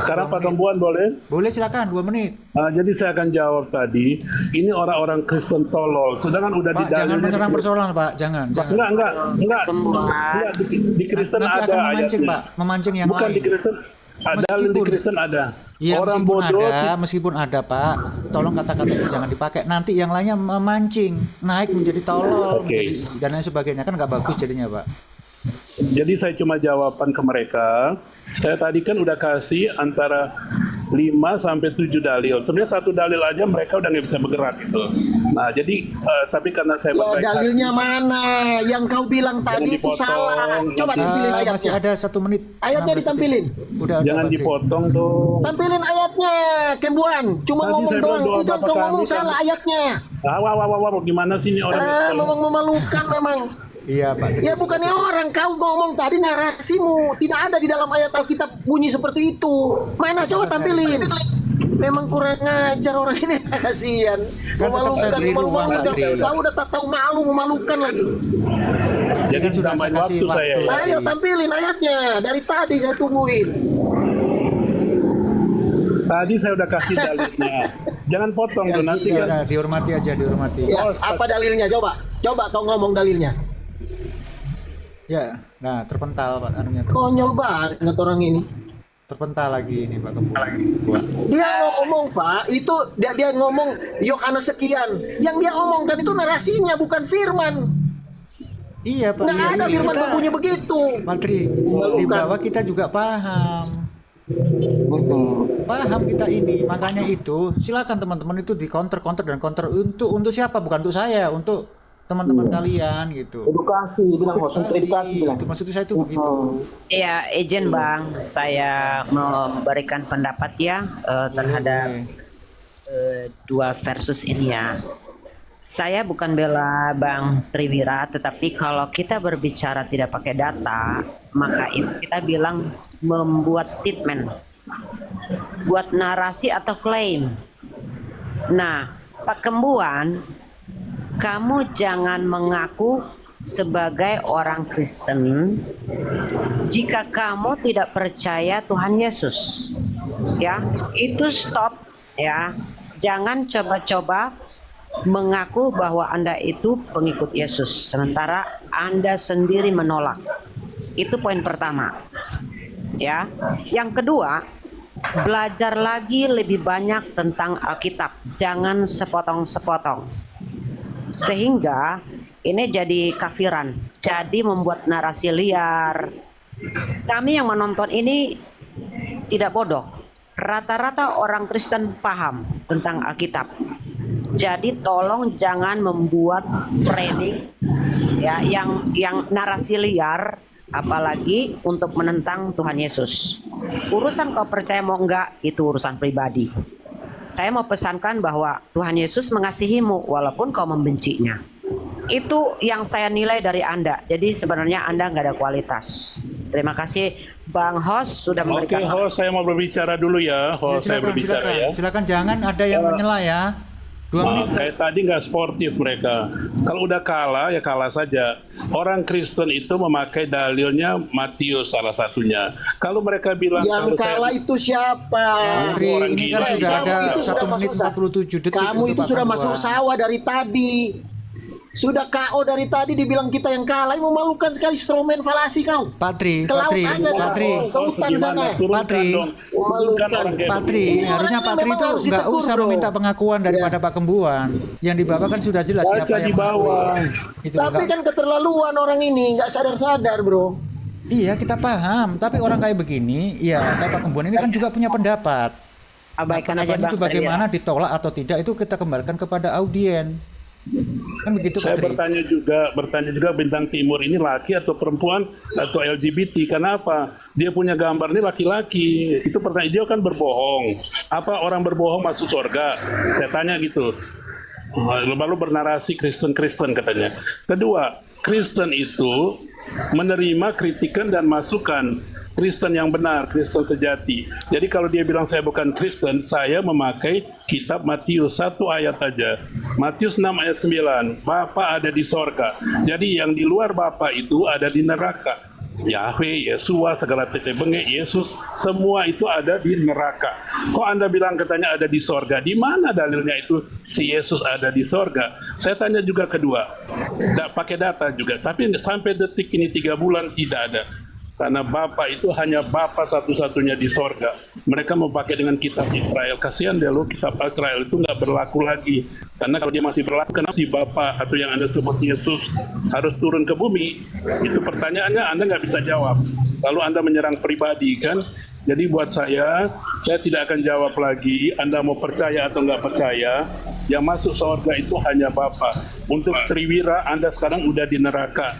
Sekarang Pak Kembuan boleh?
Boleh silakan 2 menit.
Jadi saya akan jawab tadi, ini orang-orang Kristen tolol. Sedangkan udah
Pak, jangan menyerang persoalan, Pak. Jangan.
Enggak. Di Kristen
Nanti
ada
akan memancing,
ayatnya.
Pak. Memancing yang
Bukan
lain.
di Kristen ada, di Kristen ada.
Iya,
Orang
meskipun ada, Pak. Tolong kata-kata itu jangan dipakai. Nanti yang lainnya memancing, naik menjadi tolol,
Oke.
menjadi dan lain sebagainya, kan nggak bagus jadinya, Pak.
Jadi saya cuma jawaban ke mereka. Saya tadi kan udah kasih antara 5 sampai 7 dalil. Sebenarnya 1 dalil aja mereka udah nggak bisa bergerak gitu. Nah, jadi tapi karena saya
Ya,
berbaik
dalilnya mana? Yang kau bilang tadi itu
dipotong.
salah. Coba tampilin
Masih
ayatnya.
ada 1 menit.
Ayatnya
16
ditampilin.
detik. Udah
jangan
Pak Tri.
dipotong dong.
Tampilin ayatnya, Kembuan. Cuma
Tadi
ngomong
saya
doang.
berdoa
Itu
Bapak
kau
kami
ngomong
kan-
salah ayatnya.
Wah, gimana sih ini orang?
Memang memalukan memang.
Iya, Pak Tri.
Ya bukannya orang, kau ngomong tadi narasimu tidak ada di dalam ayat Alkitab bunyi seperti itu. Mana coba tampilin. Memang kurang ngajar orang ini. Kasihan.
Kan tetap saya
Memalukan,
beri ruang,
memalukan.
Pak Tri.
Kau udah tak tahu malu, memalukan lagi.
Jangan
sudah
tambahin
saya kasih
waktu saya.
waktu.
Ya.
Ayo tampilin ayatnya. Dari tadi saya tungguin.
Tadi saya udah kasih dalilnya. Jangan potong tuh nanti
Ya,
kan.
udah, dihormati aja, dihormati.
Ya, apa dalilnya? Coba kau ngomong dalilnya.
Ya, nah terpental Pak anunya.
Konyol banget orang ini.
Terpental lagi ini Pak Kembuan.
Dia ngomong Pak, itu dia ngomong Yohanes sekian. Yang dia omongkan itu narasinya bukan firman.
Iya Pak.
Nggak
iya,
ada
iya.
firman
Kita-
berbunyi begitu.
Pak Tri, di
Memalukan.
bawah kita juga paham. Paham kita ini, makanya itu silakan teman-teman itu di counter dan counter untuk siapa? Bukan untuk saya, untuk teman-teman kalian gitu.
Edukasi, bilang host, untuk edukasi bilang.
Itu maksud saya itu begitu.
Ya, izin Bang, saya memberikan pendapat ya terhadap
Boleh.
dua versus ini ya. Saya bukan bela Bang Triwira, tetapi kalau kita berbicara tidak pakai data, maka itu kita bilang membuat statement, buat narasi atau klaim. Nah, Pak Kembuan, kamu jangan mengaku sebagai orang Kristen jika kamu tidak percaya Tuhan Yesus. Ya, itu stop ya. Jangan coba-coba mengaku bahwa Anda itu pengikut Yesus sementara Anda sendiri menolak. Itu poin pertama. Ya. Yang kedua, belajar lagi lebih banyak tentang Alkitab. Jangan sepotong-sepotong. Sehingga ini jadi kafiran. Jadi membuat narasi liar. Kami yang menonton ini tidak bodoh. Rata-rata orang Kristen paham tentang Alkitab. Jadi tolong jangan membuat framing ya yang narasi liar, apalagi untuk menentang Tuhan Yesus. Urusan kau percaya mau enggak itu urusan pribadi. Saya mau pesankan bahwa Tuhan Yesus mengasihimu walaupun kau membencinya. Itu yang saya nilai dari Anda. Jadi sebenarnya Anda nggak ada kualitas. Terima kasih Bang Host sudah memberikan.
Oke, Host, saya mau berbicara dulu ya. Host, saya berbicara ya.
Silakan, jangan ada yang menyela ya. 2 menit.
Kayak tadi nggak sportif mereka. Kalau udah kalah ya kalah saja. Orang Kristen itu memakai dalilnya Matius salah satunya. Kalau mereka bilang
Yang
kalau
kalah itu siapa?
Putri,
orang
ini kan
gila.
sudah
Kamu
ada
itu sudah
1 menit
masuk
47 detik.
Kamu
untuk
itu
Pak
sudah
Kembuan.
masuk sawah dari tadi. Sudah KO dari tadi dibilang kita yang kalah. Memalukan sekali, strawman falasi kau.
Patri,
Ke laut
Patri,
aja
Patri,
kau. Ke hutan sana.
Patri. Patri,
Ini
harusnya
orangnya
Patri
memang
itu
harus
nggak
ditegur,
usah
bro.
meminta pengakuan daripada Pak Kembuan. Yang di bawah kan sudah jelas
Baca
siapa
di
yang
bawah.
Itu
Tapi
enggak.
kan keterlaluan orang ini, nggak sadar-sadar, bro.
Iya, kita paham. Tapi orang kayak begini, ya kayak Pak Kembuan ini kan juga punya pendapat.
Abaikan aja
Pendapat
Bang
itu bagaimana ditolak atau tidak itu kita kembalikan kepada audien. Kan begitu,
Saya
Patri.
bertanya juga bintang timur ini laki atau perempuan atau LGBT. Kenapa? Dia punya gambar ini laki-laki. Itu pertanyaan, dia kan berbohong. Apa orang berbohong masuk surga? Saya tanya gitu. Lalu bernarasi Kristen-Kristen katanya. Kedua, Kristen itu menerima kritikan dan masukan. Kristen yang benar, Kristen sejati. Jadi kalau dia bilang saya bukan Kristen, saya memakai kitab Matius 1 ayat aja. Matius 6 ayat 9, Bapa ada di sorga. Jadi yang di luar Bapa itu ada di neraka. Yahweh, Yesua, segala tete bengek, Yesus, semua itu ada di neraka. Kok Anda bilang katanya ada di sorga? Di mana dalilnya itu si Yesus ada di sorga? Saya tanya juga kedua, tidak pakai data juga, tapi sampai detik ini 3 bulan tidak ada. Karena Bapa itu hanya Bapa satu-satunya di sorga. Mereka mau pakai dengan kitab Israel. Kasihan deh lo, kitab Israel itu nggak berlaku lagi. Karena kalau dia masih berlaku, kenapa si Bapa atau yang Anda sebut Yesus harus turun ke bumi? Itu pertanyaannya Anda nggak bisa jawab. Lalu Anda menyerang pribadi kan? Jadi buat saya tidak akan jawab lagi. Anda mau percaya atau nggak percaya, yang masuk surga itu hanya Bapa. Untuk Triwira, Anda sekarang udah di neraka.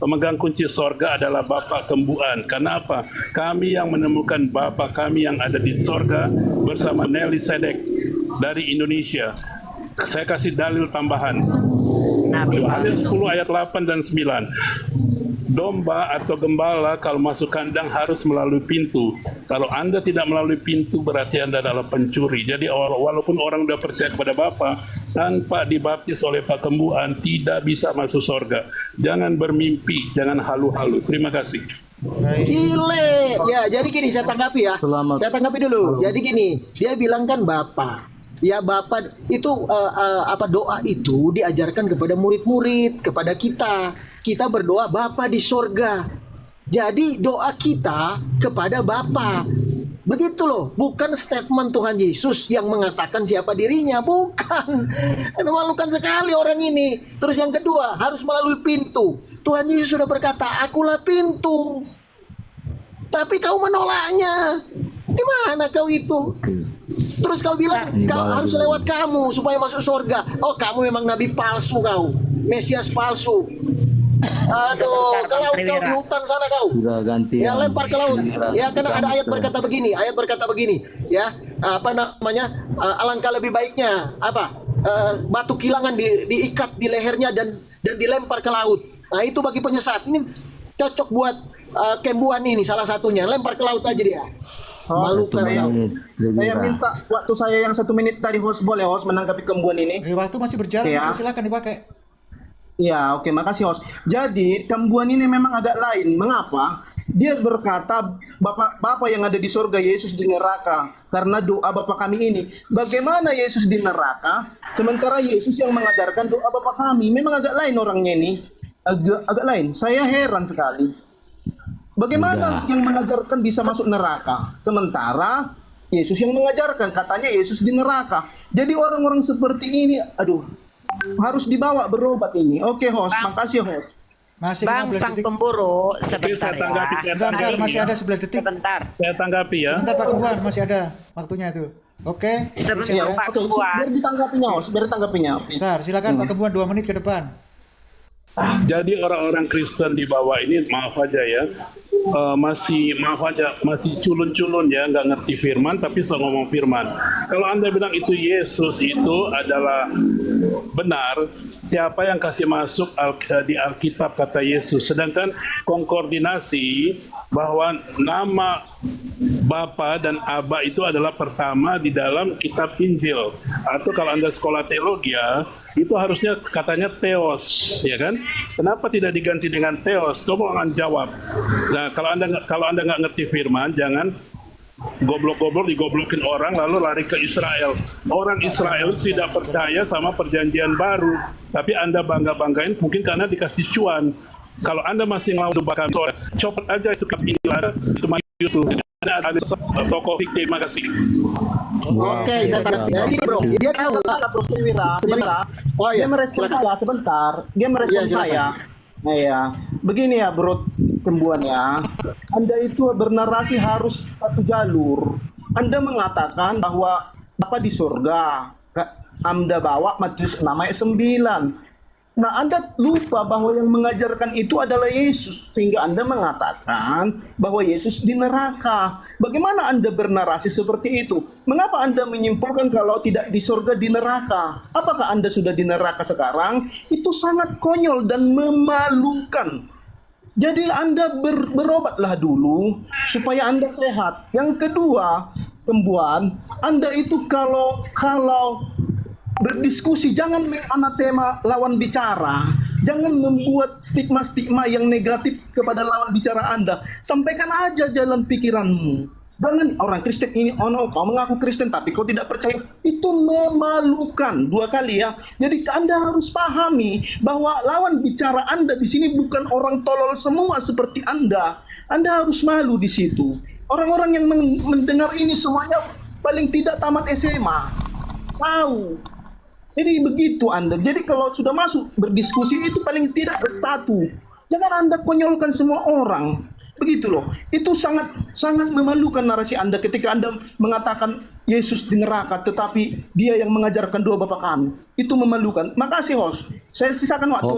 Pemegang kunci surga adalah Bapak Kembuan. Karena apa? Kami yang menemukan Bapa kami yang ada di surga bersama Nelly Sedek dari Indonesia. Saya kasih dalil tambahan. Yohanes 10 ayat 8 dan 9. Domba atau gembala kalau masuk kandang harus melalui pintu. Kalau Anda tidak melalui pintu berarti Anda adalah pencuri. Jadi walaupun orang sudah percaya kepada Bapa, tanpa dibaptis oleh Pak Kembuan tidak bisa masuk surga. Jangan bermimpi, jangan halu-halu. Terima kasih.
Gile. Ya, jadi gini saya tanggapi ya. Saya tanggapi dulu. Jadi gini, dia bilang kan Bapak. Ya Bapak itu doa itu diajarkan kepada murid-murid, kepada kita. Kita berdoa Bapa di sorga. Jadi doa kita kepada Bapa. Begitu loh, bukan statement Tuhan Yesus yang mengatakan siapa dirinya, bukan. Memalukan sekali orang ini. Terus yang kedua, harus melalui pintu. Tuhan Yesus sudah berkata, akulah pintu. Tapi kau menolaknya. Gimana kau itu? Terus kau bilang kau harus lewat kamu supaya masuk surga. Oh, kamu memang nabi palsu kau, Mesias palsu. Aduh, ke laut kau, di hutan sana kau. Ya lempar ke laut. Ya karena ada ayat berkata begini, ya apa namanya? Alangkah lebih baiknya apa? Batu kilangan diikat di lehernya dan dilempar ke laut. Nah itu bagi penyesat. Ini cocok buat Kembuan ini salah satunya. Lempar ke laut aja dia. Memalukan.
Saya minta waktu saya yang 1 menit dari host, boleh host menanggapi kembuan ini?
Waktu masih berjalan,
Ya.
silakan dipakai.
Ya, oke, makasih host. Jadi, kembuan ini memang agak lain. Mengapa? Dia berkata, Bapa yang ada di surga, Yesus di neraka. Karena doa Bapa kami ini. Bagaimana Yesus di neraka? Sementara Yesus yang mengajarkan doa Bapa kami. Memang agak lain orangnya ini. Agak lain. Saya heran sekali. Bagaimana yang mengajarkan bisa masuk neraka? Sementara Yesus yang mengajarkan, katanya Yesus di neraka. Jadi orang-orang seperti ini, aduh, harus dibawa berobat ini. Oke host, makasih host.
Masih
Bang
15
sang
detik.
pemburu,
Saya
sebentar
tanggapi,
ya.
saya
Bentar,
tanggapi.
masih ada 11 detik.
Sebentar.
Saya tanggapi ya.
Sebentar Pak Kembuan, masih ada waktunya itu. Oke.
Sebentar,
siap ya.
Pak
Oke,
Kembuan.
biar ditanggapinya host, biar ditanggapinya.
Bentar, silakan Pak Kembuan 2 menit ke depan.
Jadi orang-orang Kristen di bawah ini maaf aja ya, masih culun-culun ya, nggak ngerti firman tapi so ngomong firman. Kalau Anda bilang itu Yesus itu adalah benar, siapa yang kasih masuk di Alkitab kata Yesus? Sedangkan konkordinasi bahwa nama Bapa dan Aba itu adalah pertama di dalam kitab Injil. Atau kalau Anda sekolah teologi ya, itu harusnya katanya Theos, ya kan? Kenapa tidak diganti dengan Theos? Coba orang jawab. Nah, kalau anda nggak ngerti firman, jangan goblok-goblok digoblokin orang lalu lari ke Israel. Orang Israel tidak percaya sama perjanjian baru, tapi Anda bangga-banggain mungkin karena dikasih cuan. Kalau Anda masih ngelawan bahkan copot aja itu kebilan itu maju itu. Ada toko fiktif, makasih.
Oke, saya tangkap ya. Jadi bro, dia tahu
Sebentar, Bro Triwira, sebentar.
Oh iya,
Dia merespon
silakan.
saya sebentar. Dia merespon
Iya, silakan.
saya. Nah ya, begini ya Bro Kembuan ya. Anda itu bernarasi harus satu jalur. Anda mengatakan bahwa Bapa di surga. Anda bawa Matius 6 ayat 9. Nah, Anda lupa bahwa yang mengajarkan itu adalah Yesus, sehingga Anda mengatakan bahwa Yesus di neraka. Bagaimana Anda bernarasi seperti itu? Mengapa Anda menyimpulkan kalau tidak di surga di neraka? Apakah Anda sudah di neraka sekarang? Itu sangat konyol dan memalukan. Jadi Anda berobatlah dulu supaya Anda sehat. Yang kedua, Kembuan, Anda itu kalau berdiskusi jangan menganatema lawan bicara, jangan membuat stigma-stigma yang negatif kepada lawan bicara Anda. Sampaikan aja jalan pikiranmu. Jangan orang Kristen ini, oh no, kau mengaku Kristen tapi kau tidak percaya. Itu memalukan 2 kali ya. Jadi Anda harus pahami bahwa lawan bicara Anda di sini bukan orang tolol semua seperti Anda. Anda harus malu di situ. Orang-orang yang mendengar ini semuanya paling tidak tamat SMA. Tahu. Jadi begitu Anda. Jadi kalau sudah masuk berdiskusi itu paling tidak bersatu. Jangan Anda konyolkan semua orang. Begitu loh. Itu sangat memalukan narasi Anda ketika Anda mengatakan Yesus di neraka tetapi dia yang mengajarkan doa Bapa kami. Itu memalukan. Makasih host. Saya sisakan waktu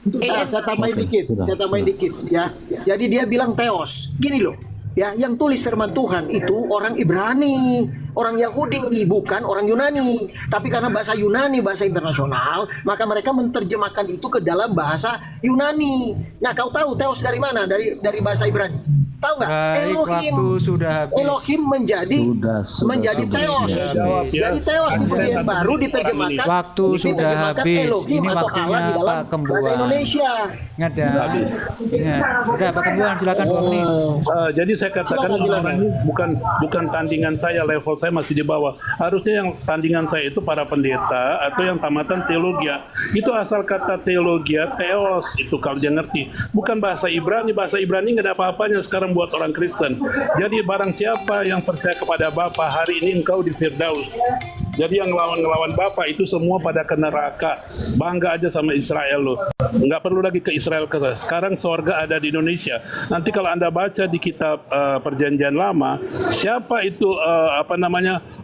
untuk
Saya tambahin dikit, saya tambahin dikit ya. Jadi dia bilang Theos. Gini loh. Ya, yang tulis firman Tuhan itu orang Ibrani, orang Yahudi, bukan orang Yunani. Tapi karena bahasa Yunani bahasa internasional, maka mereka menerjemahkan itu ke dalam bahasa Yunani. Nah, kau tahu Theos dari mana? Dari bahasa Ibrani. Tahu nggak?
Baik, waktu sudah habis.
Elohim menjadi Theos.
Jawab ya.
Jadi Theos di bagian baru diterjemahkan.
Waktu sudah
diterjemahkan
habis.
Elohim
Ini
atau
waktunya
Allah di dalam
Pak Kembuan.
bahasa Indonesia.
Ingat ya. Ingat. Udah Pak Kembuan silakan 2 menit.
Jadi saya katakan
Silakan.
ini bukan tandingan saya, level saya masih di bawah. Harusnya yang tandingan saya itu para pendeta atau yang tamatan teologi. Itu asal kata teologi, Theos itu kalau dia ngerti. Bukan bahasa Ibrani nggak ada apa-apanya sekarang buat orang Kristen. Jadi barang siapa yang percaya kepada Bapa, hari ini engkau di Firdaus. Jadi yang ngelawan Bapa itu semua pada ke neraka. Bangga aja sama Israel loh. Nggak perlu lagi ke Israel. Sekarang sorga ada di Indonesia. Nanti kalau Anda baca di kitab Perjanjian Lama, siapa itu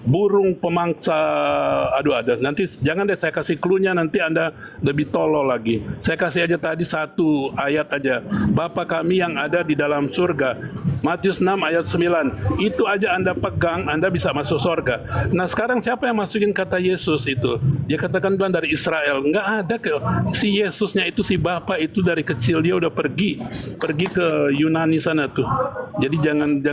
burung pemangsa. Aduh ada. Nanti jangan deh saya kasih clue-nya, nanti Anda lebih tolol lagi. Saya kasih aja tadi 1 ayat aja. Bapa kami yang ada di dalam surga. Matius 6 ayat 9. Itu aja Anda pegang, Anda bisa masuk sorga. Nah sekarang siapa yang masukin kata Yesus itu. Dia katakan bilang dari Israel. Nggak ada si Yesusnya itu, si Bapa itu dari kecil dia udah pergi ke Yunani sana tuh. Jadi jangan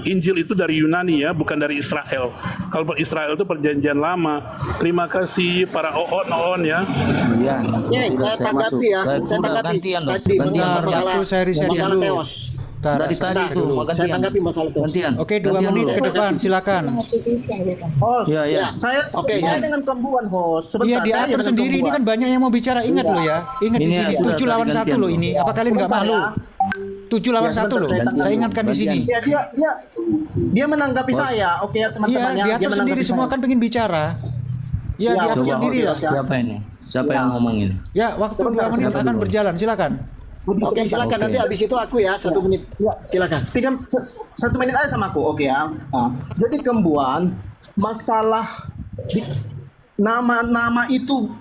Injil itu dari Yunani ya, bukan dari Israel. Kalau Israel itu perjanjian lama. Terima kasih para oon ya.
Iya.
Oke, saya tanggapi ya.
Saya
Saya tanggapi.
gantian dong.
Tadi
Gantian.
masalah
Waktu saya riset
masalah
dulu.
teos.
Bentar,
Dari tadi
sebentar
itu
dulu.
mau
Saya
gantian.
tanggapi masalah teos.
Gantian.
Oke, 2
Gantian
menit
dulu.
ke depan, silakan.
Oh,
Iya, iya.
Saya
Oke,
saya
ya.
dengan Kembuan, host. Sebentar,
Iya,
saya
diatur
dengan
sendiri. Ini
Kembuan.
kan banyak yang mau bicara. Ingat loh ya. Ingat di
Ini
sini.
ya, sudah
7 lawan
tadi
1
gantian
loh
tuh.
ini. Apa kalian nggak
Bentar
malu?
ya.
7 lawan
Ya,
1 loh.
sebentar,
Saya ingatkan di sini.
Ya, dia menanggapi saya. Oke ya
Iya,
teman-teman ya. Dia
diatur sendiri.
menanggapi
Semua
saya.
kan pengen bicara. Ya,
Ya,
diatur
Coba
sendiri ya.
host, siapa ini? Siapa yang ngomongin?
Ya, waktu 2 menit
siapa
akan
dulu?
berjalan. Silakan.
Oke, silakan.
Oke.
Nanti habis itu aku ya, 1 menit.
Ya,
Silakan.
1 menit aja sama aku. Oke ya. Nah, jadi Kembuan, masalah nama-nama itu,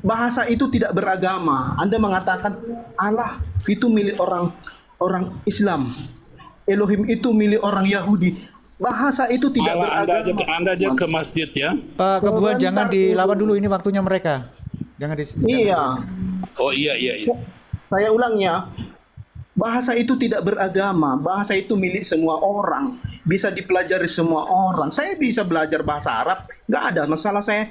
bahasa itu tidak beragama. Anda mengatakan Allah itu milik orang Islam, Elohim itu milik orang Yahudi. Bahasa itu tidak beragama.
Anda aja ke masjid ya.
Pak Kebuan,
Sebentar
jangan dilawan dulu. Ini waktunya mereka. Jangan di.
Iya.
Oh iya.
Saya ulang ya. Bahasa itu tidak beragama. Bahasa itu milik semua orang. Bisa dipelajari semua orang. Saya bisa belajar bahasa Arab. Nggak ada masalah saya.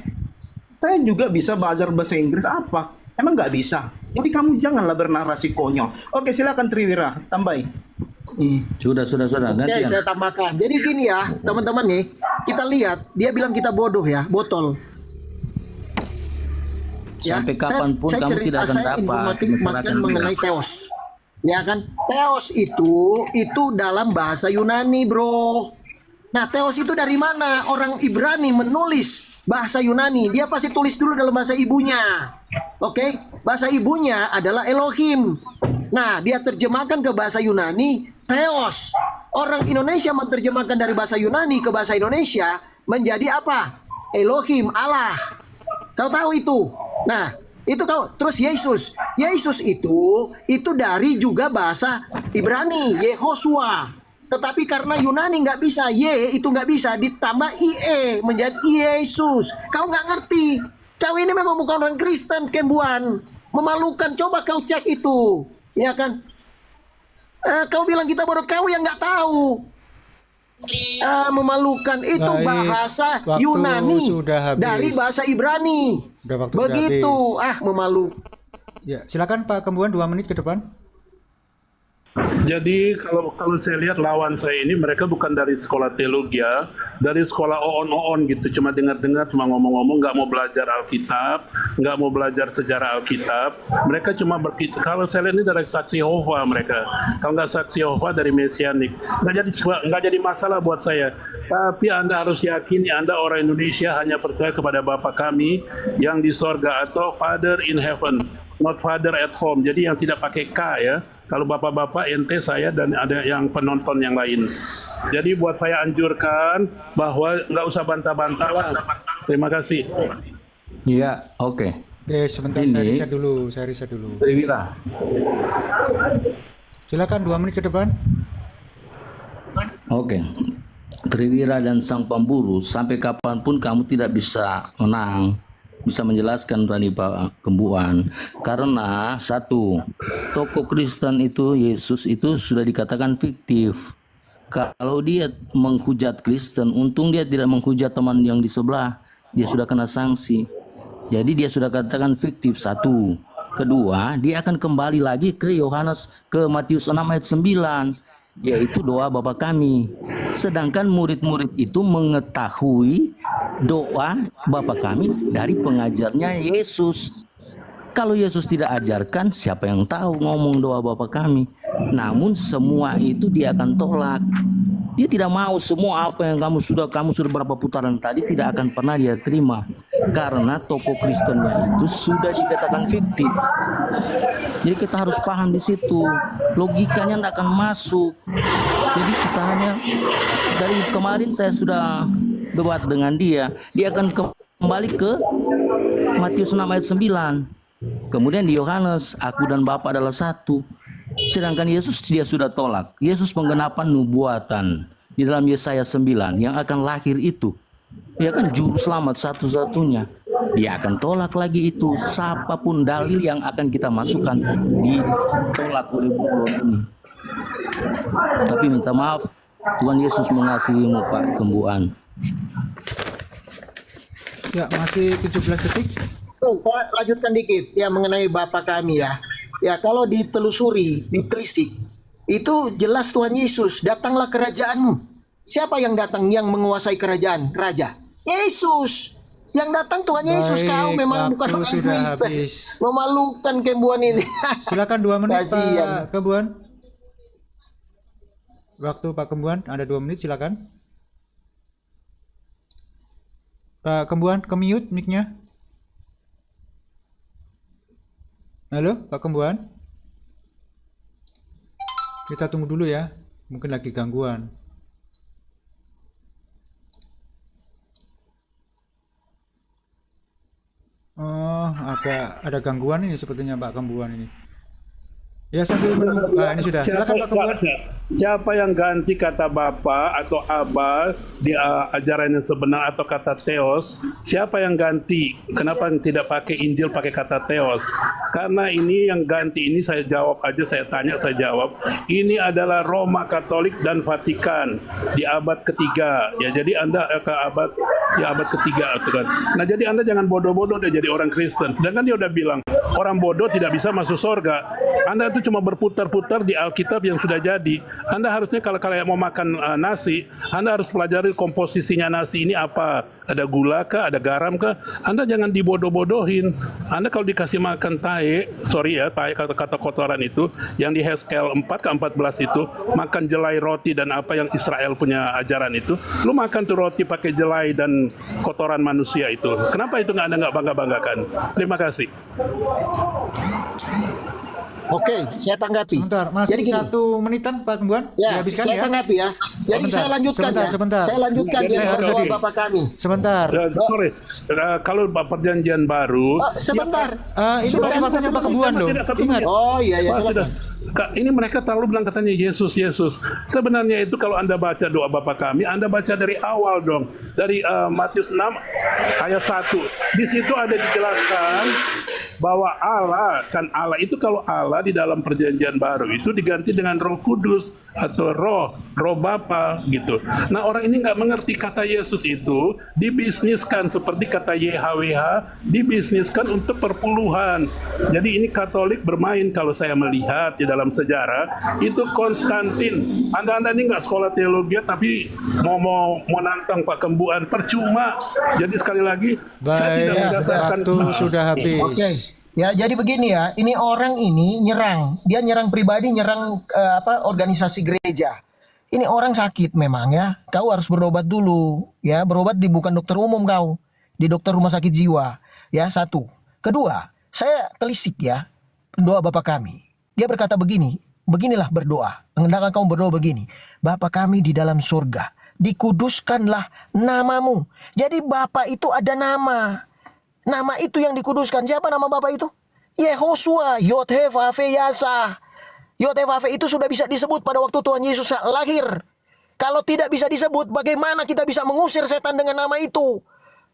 Saya juga bisa belajar bahasa Inggris. Apa? Emang nggak bisa? Jadi kamu janganlah bernarasi konyol. Oke, silakan Triwira. Tambahin.
Sudah.
Oke,
Gantian.
saya tambahkan. Jadi gini ya, teman-teman nih, kita lihat dia bilang kita bodoh ya, botol.
Sampai kapanpun
saya
kamu
cerita,
tidak akan
saya
dapat
informasikan
masyarakat
mengenai teos. Ya kan? Teos itu dalam bahasa Yunani, Bro. Nah, teos itu dari mana? Orang Ibrani menulis bahasa Yunani. Dia pasti tulis dulu dalam bahasa ibunya. Oke? Bahasa ibunya adalah Elohim. Nah, dia terjemahkan ke bahasa Yunani teos. Orang Indonesia menerjemahkan dari bahasa Yunani ke bahasa Indonesia menjadi apa? Elohim, Allah. Kau tahu itu? Nah, itu kau. Terus Yesus itu dari juga bahasa Ibrani, Yehosua. Tetapi karena Yunani nggak bisa, itu nggak bisa, ditambah IE menjadi Yesus. Kau nggak ngerti. Kau ini memang bukan orang Kristen, Kembuan. Memalukan. Coba kau cek itu, ya kan? Kau bilang kita bodoh, kau yang nggak tahu. Memalukan itu
Baik,
bahasa
waktu
Yunani
sudah habis.
dari bahasa Ibrani.
Sudah waktu sudah
Begitu, memalukan.
Ya, silakan Pak Kembuan 2 menit ke depan.
Jadi kalau saya lihat lawan saya ini mereka bukan dari sekolah teologi ya, dari sekolah oon gitu, cuma dengar-dengar, cuma ngomong-ngomong, nggak mau belajar Alkitab, nggak mau belajar sejarah Alkitab. Mereka cuma kalau saya lihat ini dari saksi Yehova mereka. Kalau nggak saksi Yehova dari Mesianik, nggak jadi masalah buat saya. Tapi Anda harus yakini Anda orang Indonesia hanya percaya kepada Bapa kami yang di sorga atau Father in heaven, not Father at home. Jadi yang tidak pakai K ya. Kalau bapak-bapak, ente, saya, dan ada yang penonton yang lain. Jadi buat saya anjurkan bahwa nggak usah bantah-bantah lah. Terima kasih.
Iya, oke.
Sebentar,
Ini-
saya riset dulu.
Triwira.
Silakan 2 menit ke depan.
Oke. Triwira dan sang pemburu, sampai kapanpun kamu tidak bisa menang, bisa menjelaskan Rani Pak Kembuan, karena satu, tokoh Kristen itu Yesus itu sudah dikatakan fiktif. Kalau dia menghujat Kristen, untung dia tidak menghujat teman yang di sebelah, dia sudah kena sanksi. Jadi dia sudah katakan fiktif, satu. Kedua, dia akan kembali lagi ke Matius 6 ayat 9, yaitu doa Bapa kami. Sedangkan murid-murid itu mengetahui doa Bapa kami dari pengajarnya Yesus. Kalau Yesus tidak ajarkan, siapa yang tahu ngomong doa Bapa kami? Namun semua itu dia akan tolak. Dia tidak mau semua apa yang kamu sudah berapa putaran tadi tidak akan pernah dia terima. Karena tokoh Kristennya itu sudah dikatakan fiktif. Jadi kita harus paham di situ. Logikanya tidak akan masuk. Jadi kita hanya dari kemarin saya sudah debat dengan dia. Dia akan kembali ke Matius 6 ayat 9. Kemudian di Yohanes, aku dan Bapa adalah satu. Sedangkan Yesus dia sudah tolak. Yesus penggenapan nubuatan di dalam Yesaya 9 yang akan lahir itu Ya kan, juru selamat satu-satunya. Dia akan tolak lagi itu. Siapapun dalil yang akan kita masukkan ditolak oleh buku ini. Tapi minta maaf, Tuhan Yesus mengasihimu Pak Kembuan.
Ya, masih 17 detik.
Tuh, saya lanjutkan dikit ya mengenai Bapa kami ya. Ya, kalau ditelusuri, ditelisik, itu jelas Tuhan Yesus, datanglah kerajaanmu. Siapa yang datang yang menguasai kerajaan? Raja. Yesus. Yang datang Tuhan Yesus.
Baik,
Kau memang bukan
waktu
orang
sudah
Kristen.
habis.
Memalukan Kembuan ini.
Silakan 2 menit
Kasihan.
Pak Kembuan. Waktu Pak Kembuan ada 2 menit, silakan. Pak Kembuan, ke-mute mic-nya. Halo, Pak Kembuan. Kita tunggu dulu ya. Mungkin lagi gangguan. Oh, agak ada gangguan ini sepertinya Pak Kembuan ini. Ya, sambil menunggu. Nah, ini sudah. Silakan Pak Kembuan.
Siapa yang ganti kata Bapa atau Aba di ajaran yang sebenar atau kata Theos? Siapa yang ganti? Kenapa tidak pakai Injil, pakai kata Theos? Karena ini yang ganti ini saya jawab aja, saya tanya, saya jawab. Ini adalah Roma Katolik dan Vatikan di abad ketiga. Ya, jadi Anda ke abad ketiga itu kan. Nah, jadi Anda jangan bodoh-bodoh deh jadi orang Kristen. Sedangkan dia udah bilang orang bodoh tidak bisa masuk surga. Anda itu cuma berputar-putar di Alkitab yang sudah jadi. Anda harusnya kalau kalian mau makan nasi, Anda harus pelajari komposisinya nasi ini apa. Ada gula kah, ada garam kah? Anda jangan dibodoh-bodohin. Anda kalau dikasih makan tae, sorry ya, tae kata kotoran itu, yang di Heskel 4 ke 14 itu, makan jelai roti dan apa yang Israel punya ajaran itu, lu makan tuh roti pakai jelai dan kotoran manusia itu. Kenapa itu Anda nggak bangga-banggakan? Terima kasih.
Oke, saya tanggapi.
Sebentar, masih
Jadi gini,
1 menitan Pak Kembuan.
ya,
Dihabiskan
saya
ya.
tanggapi ya. Jadi
Sebentar,
saya lanjutkan ya.
sebentar.
Saya lanjutkan
Jadi
dia
saya harus
berdoa
habis.
Bapa kami.
Sebentar.
Sorry, kalau perjanjian baru,
Sebentar.
Ini
Sudah,
masih waktunya
sudah,
Pak Kembuan
sudah,
dong.
tidak, satu
Ingat.
menit.
Oh iya ya,
Pak,
silakan.
sudah. Kak, ini mereka terlalu bilang katanya Yesus, Yesus. Sebenarnya itu kalau Anda baca doa Bapa kami, Anda baca dari awal dong. Dari Matius 6 ayat 1. Di situ ada dijelaskan bahwa Allah itu kalau Allah di dalam perjanjian baru itu diganti dengan Roh Kudus atau Roh Bapa gitu. Nah, orang ini nggak mengerti kata Yesus itu dibisniskan seperti kata YHWH dibisniskan untuk perpuluhan. Jadi ini Katolik bermain kalau saya melihat di dalam sejarah itu Konstantin. Anda ini nggak sekolah teologi tapi mau nantang Pak Kembuan percuma. Jadi sekali lagi saya tidak
Baik,
mendasarkan
waktu sudah habis.
Oke. Ya, jadi begini ya. Ini orang ini nyerang. Dia nyerang pribadi, nyerang organisasi gereja. Ini orang sakit memang ya. Kau harus berobat dulu. Ya, berobat di bukan dokter umum kau. Di dokter rumah sakit jiwa. Ya, 1. Kedua, saya telisik ya. Doa Bapa kami. Dia berkata begini. Beginilah berdoa. Hendaklah kau berdoa begini. Bapa kami di dalam surga, dikuduskanlah namamu. Jadi Bapa itu ada nama. Nama itu yang dikuduskan. Siapa nama Bapa itu? Yehosua, Yod-Heh-Vah-Veh Yasah. Yod-Heh-Vah-Veh itu sudah bisa disebut pada waktu Tuhan Yesus lahir. Kalau tidak bisa disebut, bagaimana kita bisa mengusir setan dengan nama itu?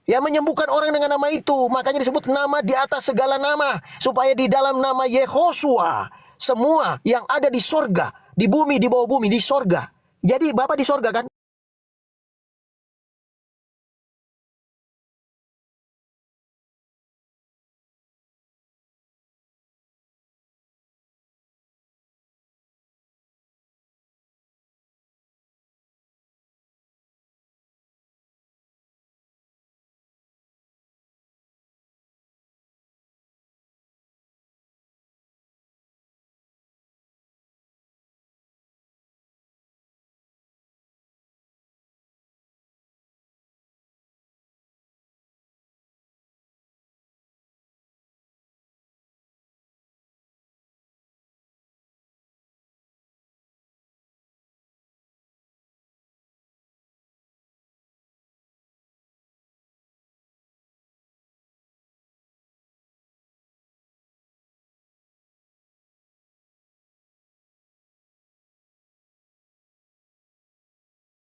Ya, menyembuhkan orang dengan nama itu. Makanya disebut nama di atas segala nama. Supaya di dalam nama Yehosua, semua yang ada di sorga, di bumi, di bawah bumi, di sorga. Jadi Bapa di sorga kan?